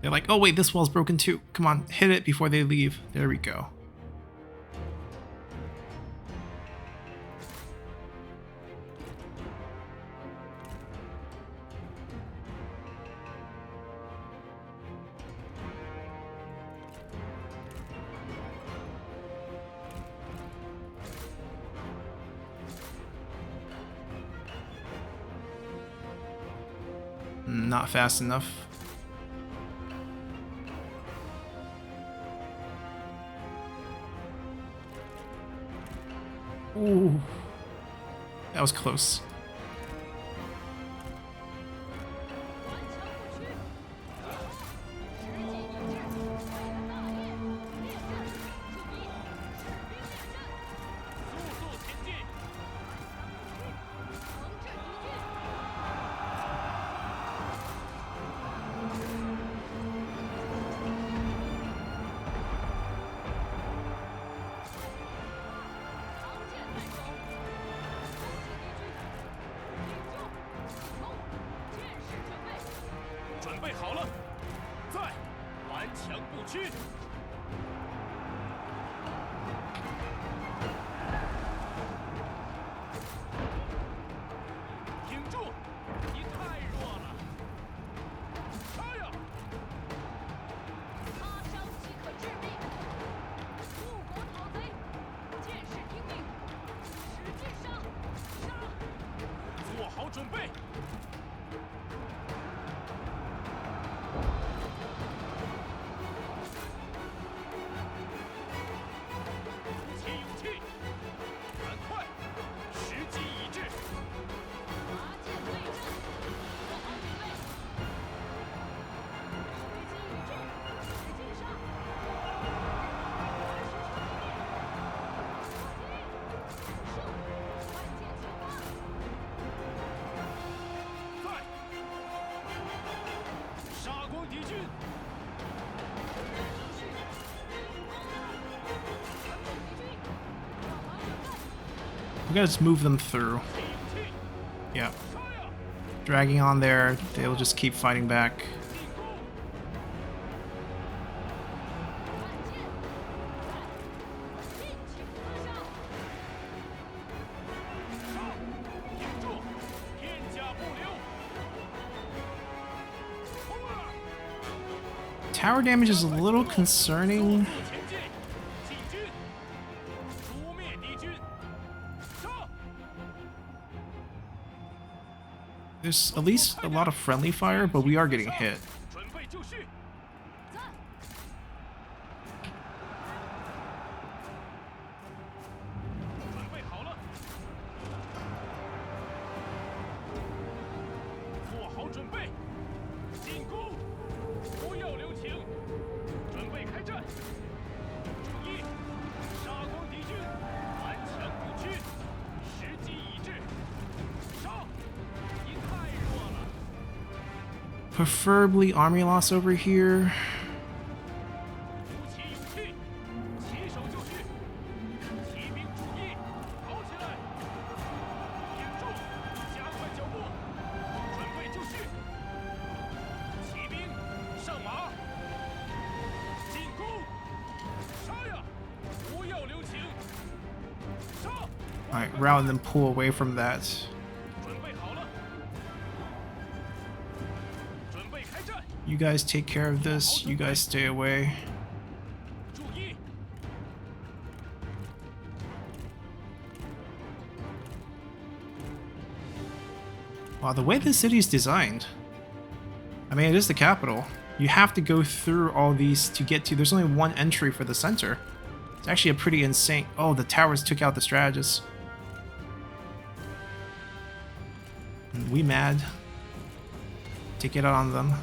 They're like, oh wait, this wall's broken too. Come on, hit it before they leave. There we go. Not fast enough. Ooh. That was close. 顽强不屈，实际一致，大业列阵，注意，士兵列阵，速速前进！惩治敌军。长剑来手，攻击敌军，挺住，冲，箭矢准备，准备好了，在，顽强不屈。挺住，你太弱了。杀呀！擦伤即可致命。误国讨贼，剑士听命，使劲杀，杀！做好准备。鼓起勇气，赶快，时机已至。拔剑对阵，做好准备。随机已至，使劲杀！胜，关键情况。在，杀光敌军。程序，城镇敌军，做好准备。 We gotta just move them through. 起勇气， Yeah. 杀呀！ Dragging on there, they'll just keep fighting back. 进攻！看剑，在，尽情厮杀。杀！挺住，片甲不留。冲啊！ Tower damage is a little concerning. 速前进，进军，诛灭敌军。杀！ There's at least a lot of friendly fire, but we are getting hit. 准备就绪。在，准备好了，做好准备，进攻，不要留情，准备开战。注意，杀光敌军，顽强不屈，时机已至。杀！你太弱了。 Preferably army loss over here. 鼓起勇气，起手就绪，骑兵注意，跑起来，挺住，加快脚步，准备就绪，骑兵上马，进攻，杀呀，不要留情，杀！ Alright, rather than pull away from that. 准备好了，准备开战， You guys take care of this, you guys stay away. 注意， Wow, the way this city is designed. I mean, it is the capital. You have to go through all these to get to. There's only one entry for the center. It's actually a pretty insane. Oh, the towers took out the strategists. We mad. Take it out on them.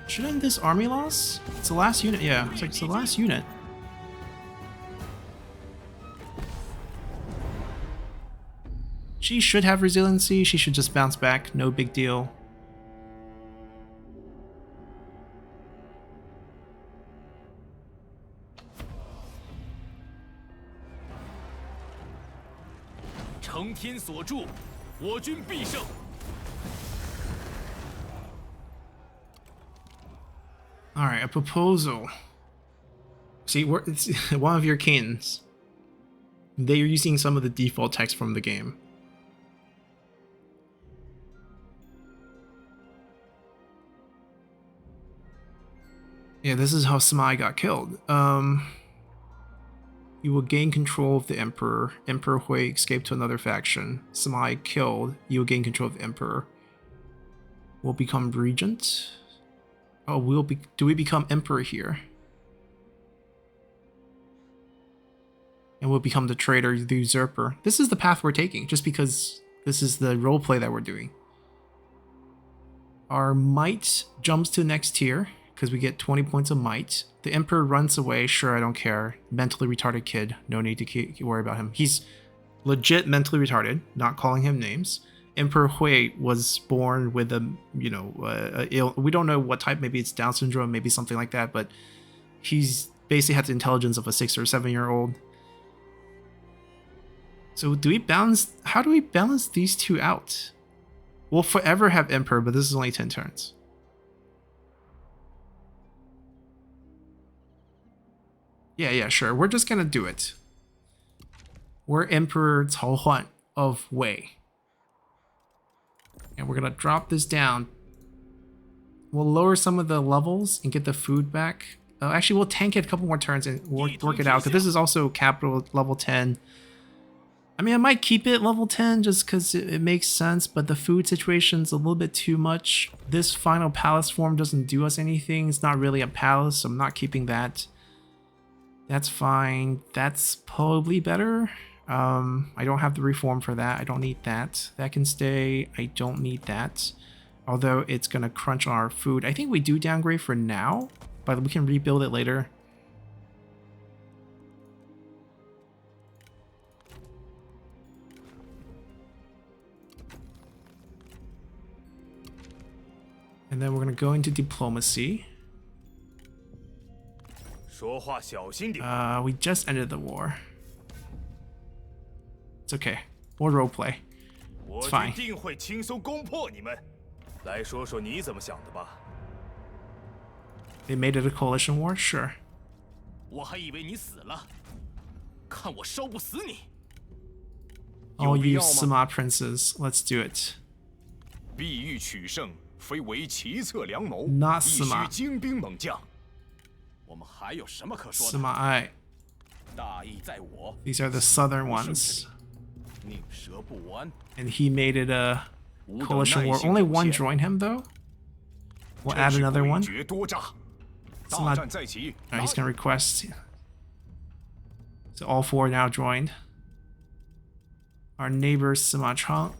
Shouldn't this army loss? It's the last unit. Yeah, it's like it's the last unit. She should have resiliency. She should just bounce back. No big deal. "承天所助，我军必胜。" Alright, a proposal. See, it's one of your kings. They are using some of the default text from the game. Yeah, this is how Smai got killed. You will gain control of the Emperor. Emperor Hui escaped to another faction. Smai killed. You will gain control of the Emperor. We'll become regent. Oh, do we become emperor here? And we'll become the traitor, the usurper. This is the path we're taking, just because this is the roleplay that we're doing. Our might jumps to the next tier, because we get 20 points of might. The emperor runs away, sure, I don't care. Mentally retarded kid, no need to worry about him. He's legit mentally retarded, not calling him names. Emperor Hui was born with a, we don't know what type, maybe it's Down syndrome, maybe something like that, but he's basically has the intelligence of a 6 or 7-year-old. So how do we balance these two out? We'll forever have Emperor, but this is only 10 turns. Yeah, sure. We're just gonna do it. We're Emperor Cao Huan of Wei. And we're gonna drop this down. We'll lower some of the levels and get the food back. Actually, we'll tank it a couple more turns and work it out, because this is also capital level 10. I mean, I might keep it level 10 just because it makes sense, but the food situation's a little bit too much. This final palace form doesn't do us anything. It's not really a palace, so I'm not keeping that. That's fine. That's probably better. I don't have the reform for that. I don't need that. That can stay. I don't need that. Although it's going to crunch on our food. I think we do downgrade for now, but we can rebuild it later. And then we're going to go into diplomacy. We just ended the war. It's okay. We'll roleplay. It's fine. They made it a coalition war? Sure. All you Sima princes, let's do it. Not Sima. Sima Ai. These are the southern ones. And he made it a coalition war. Only one joined him though. We'll add another one. Sima, he's gonna request. So all 4 now joined. Our neighbor Sima Chang.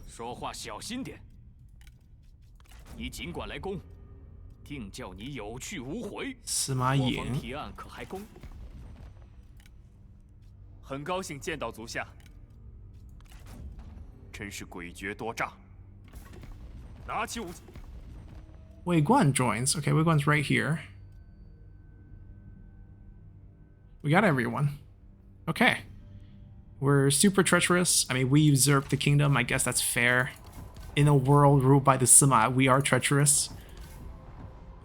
Sima Ying. 很高兴见到足下，真是诡谲多诈。拿起武器。Wei Guan joins. Okay, Wei Guan's right here. We got everyone. Okay. We're super treacherous. I mean, we usurped the kingdom. I guess that's fair. In a world ruled by the Sima, we are treacherous.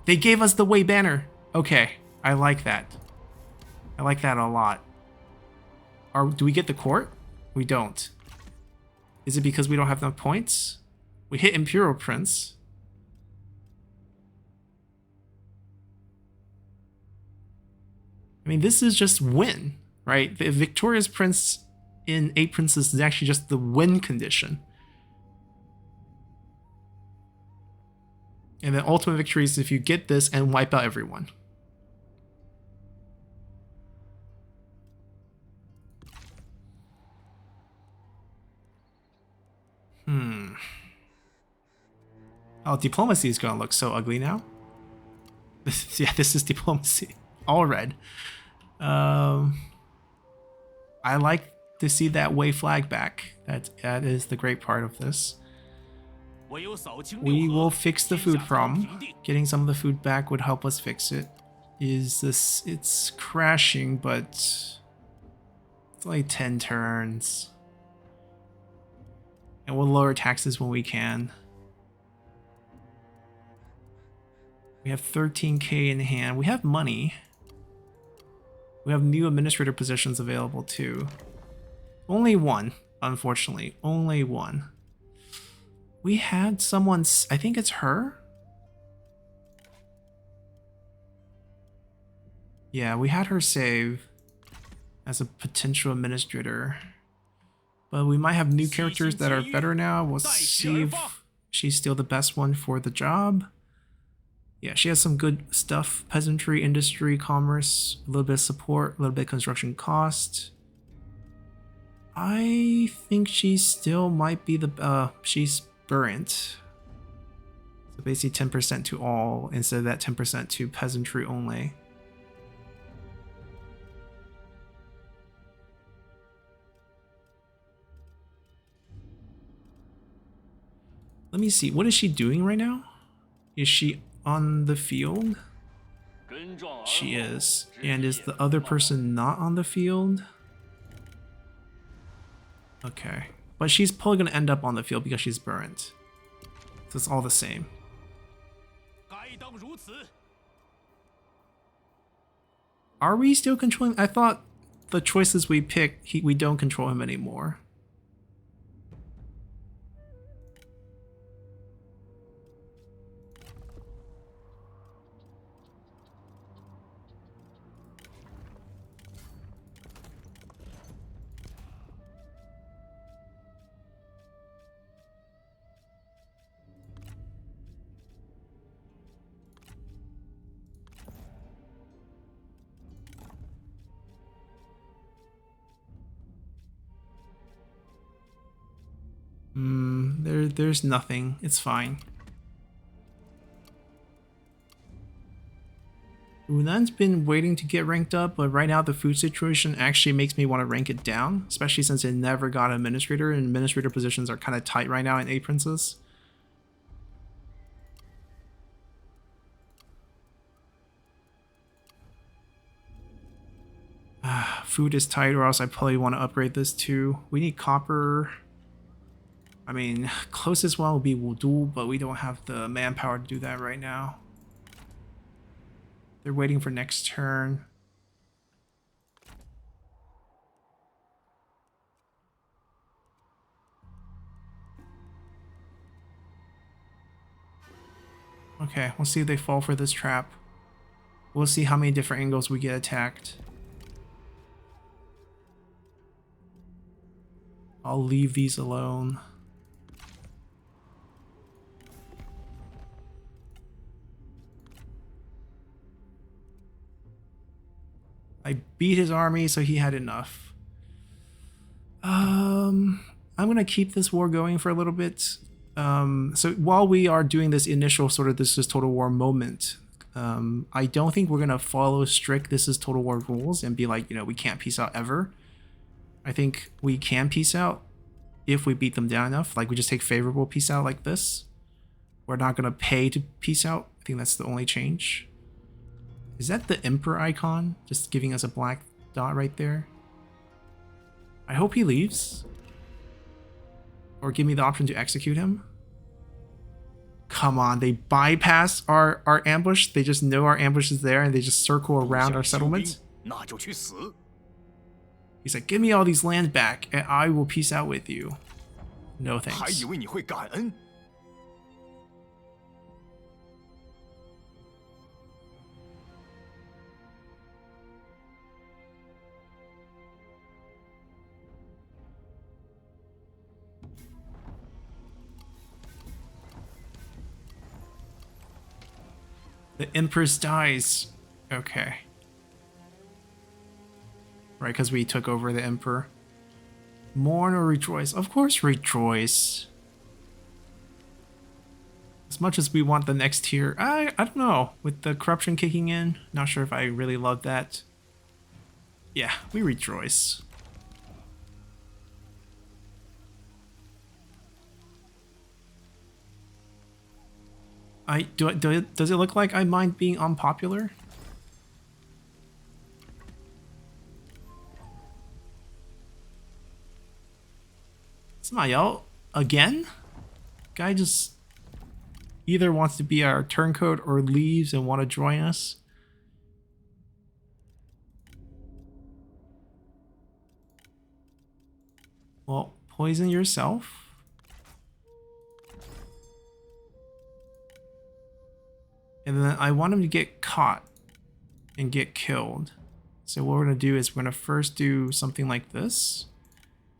They gave us the Wei banner. Okay, I like that. I like that a lot. Do we get the court? We don't. Is it because we don't have enough points? We hit Imperial Prince. I mean, this is just win, right? The Victorious Prince in 8 Princes is actually just the win condition. And then ultimate victory is if you get this and wipe out everyone. Oh, diplomacy is going to look so ugly now. Yeah, this is diplomacy. All red. I like to see that Wei flag back. That is the great part of this. We will fix the food problem. Getting some of the food back would help us fix it. It's crashing, but it's only 10 turns. And we'll lower taxes when we can. We have 13k in hand. We have money. We have new administrator positions available too. Only one, unfortunately. Only one. We had someone, I think it's her? Yeah, we had her save as a potential administrator. But we might have new characters that are better now. We'll see if she's still the best one for the job. Yeah, she has some good stuff. Peasantry, industry, commerce, a little bit of support, a little bit of construction cost. I think she still might be the, she's burnt. So basically 10% to all instead of that 10% to peasantry only. Let me see, what is she doing right now? Is she on the field? She is. And is the other person not on the field? Okay. But she's probably going to end up on the field because she's burnt. So it's all the same. 该当如此。 Are we still controlling? I thought the choices we pick, we don't control him anymore. There's nothing. It's fine. Yunan's been waiting to get ranked up, but right now the food situation actually makes me want to rank it down, especially since it never got an administrator, and administrator positions are kind of tight right now in A Princess. Food is tight, or else I probably want to upgrade this too. We need copper. I mean, closest one would be Wudu, but we don't have the manpower to do that right now. They're waiting for next turn. Okay, we'll see if they fall for this trap. We'll see how many different angles we get attacked. I'll leave these alone. I beat his army, so he had enough. I'm gonna keep this war going for a little bit. So while we are doing this initial sort of this is Total War moment, I don't think we're gonna follow strict this is Total War rules and be like, you know, we can't peace out ever. I think we can peace out if we beat them down enough. Like we just take favorable peace out like this. We're not gonna pay to peace out. I think that's the only change. Is that the Emperor icon? Just giving us a black dot right there. I hope he leaves. Or give me the option to execute him. Come on, they bypass our ambush. They just know our ambush is there and they just circle around our settlement. 那就去死。 He's like, give me all these lands back and I will peace out with you. No 还 thanks. 以为你会感恩。 The Empress dies. Okay. Right, because we took over the Emperor. Mourn or rejoice? Of course rejoice. As much as we want the next tier, I don't know. With the corruption kicking in, not sure if I really love that. Yeah, we rejoice. Does it look like I mind being unpopular? Smael again? Guy just either wants to be our turncoat or leaves and want to join us. Well, poison yourself. And then I want him to get caught and get killed. So what we're going to do is we're going to first do something like this.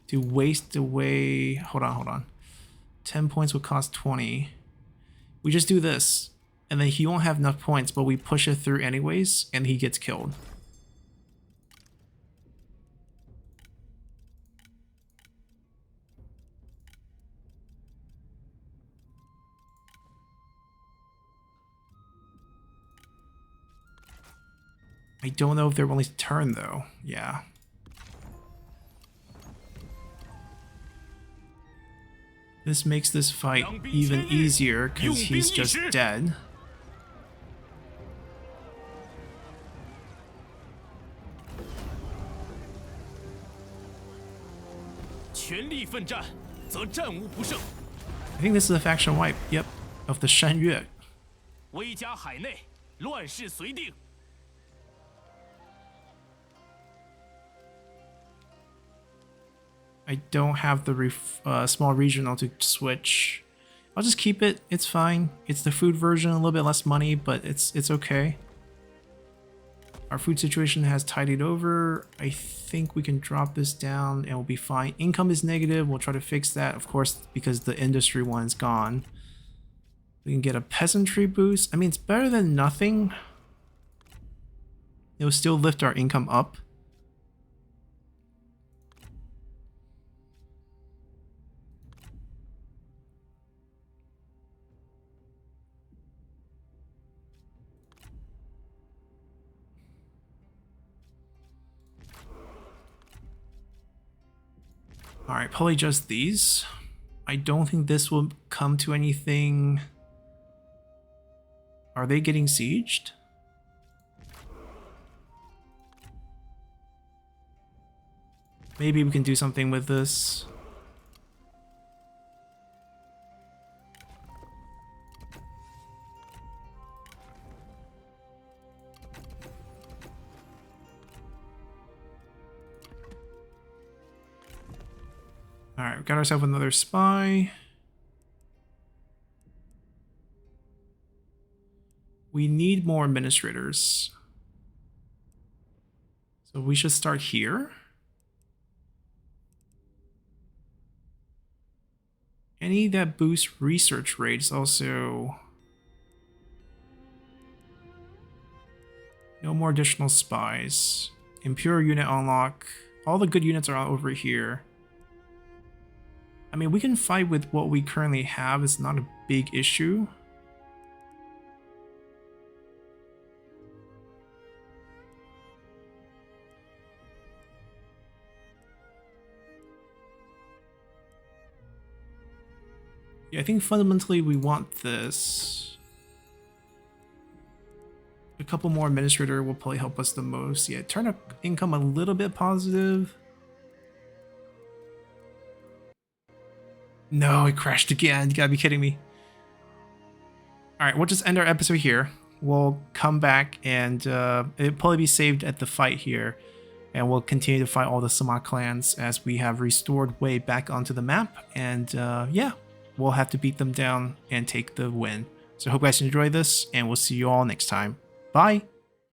To waste away... Hold on. 10 points would cost 20. We just do this, and then he won't have enough points, but we push it through anyways, and he gets killed. I don't know if they're willing to turn though. Yeah. This makes this fight even easier because he's just dead. 全力奋战，则战无不胜。 I think this is a faction wipe. Yep, of the Shen Yue. 威加海内，乱世随定。 I don't have the small regional to switch. I'll just keep it. It's fine. It's the food version, a little bit less money, but it's okay. Our food situation has tidied over. I think we can drop this down and we'll be fine. Income is negative. We'll try to fix that, of course, because the industry one's gone. We can get a peasantry boost. I mean, it's better than nothing. It will still lift our income up. Alright, probably just these. I don't think this will come to anything. Are they getting sieged? Maybe we can do something with this. Alright, we got ourselves another spy. We need more administrators. So we should start here. Any that boost research rates also. No more additional spies. Impure unit unlock. All the good units are over here. I mean, we can fight with what we currently have. It's not a big issue. Yeah, I think fundamentally we want this. A couple more administrator will probably help us the most. Yeah, turn our income a little bit positive. No, it crashed again. You gotta be kidding me. Alright, we'll just end our episode here. We'll come back and it'll probably be saved at the fight here. And we'll continue to fight all the Sama clans as we have restored Wei back onto the map. And yeah, we'll have to beat them down and take the win. So I hope you guys enjoyed this, and we'll see you all next time. Bye!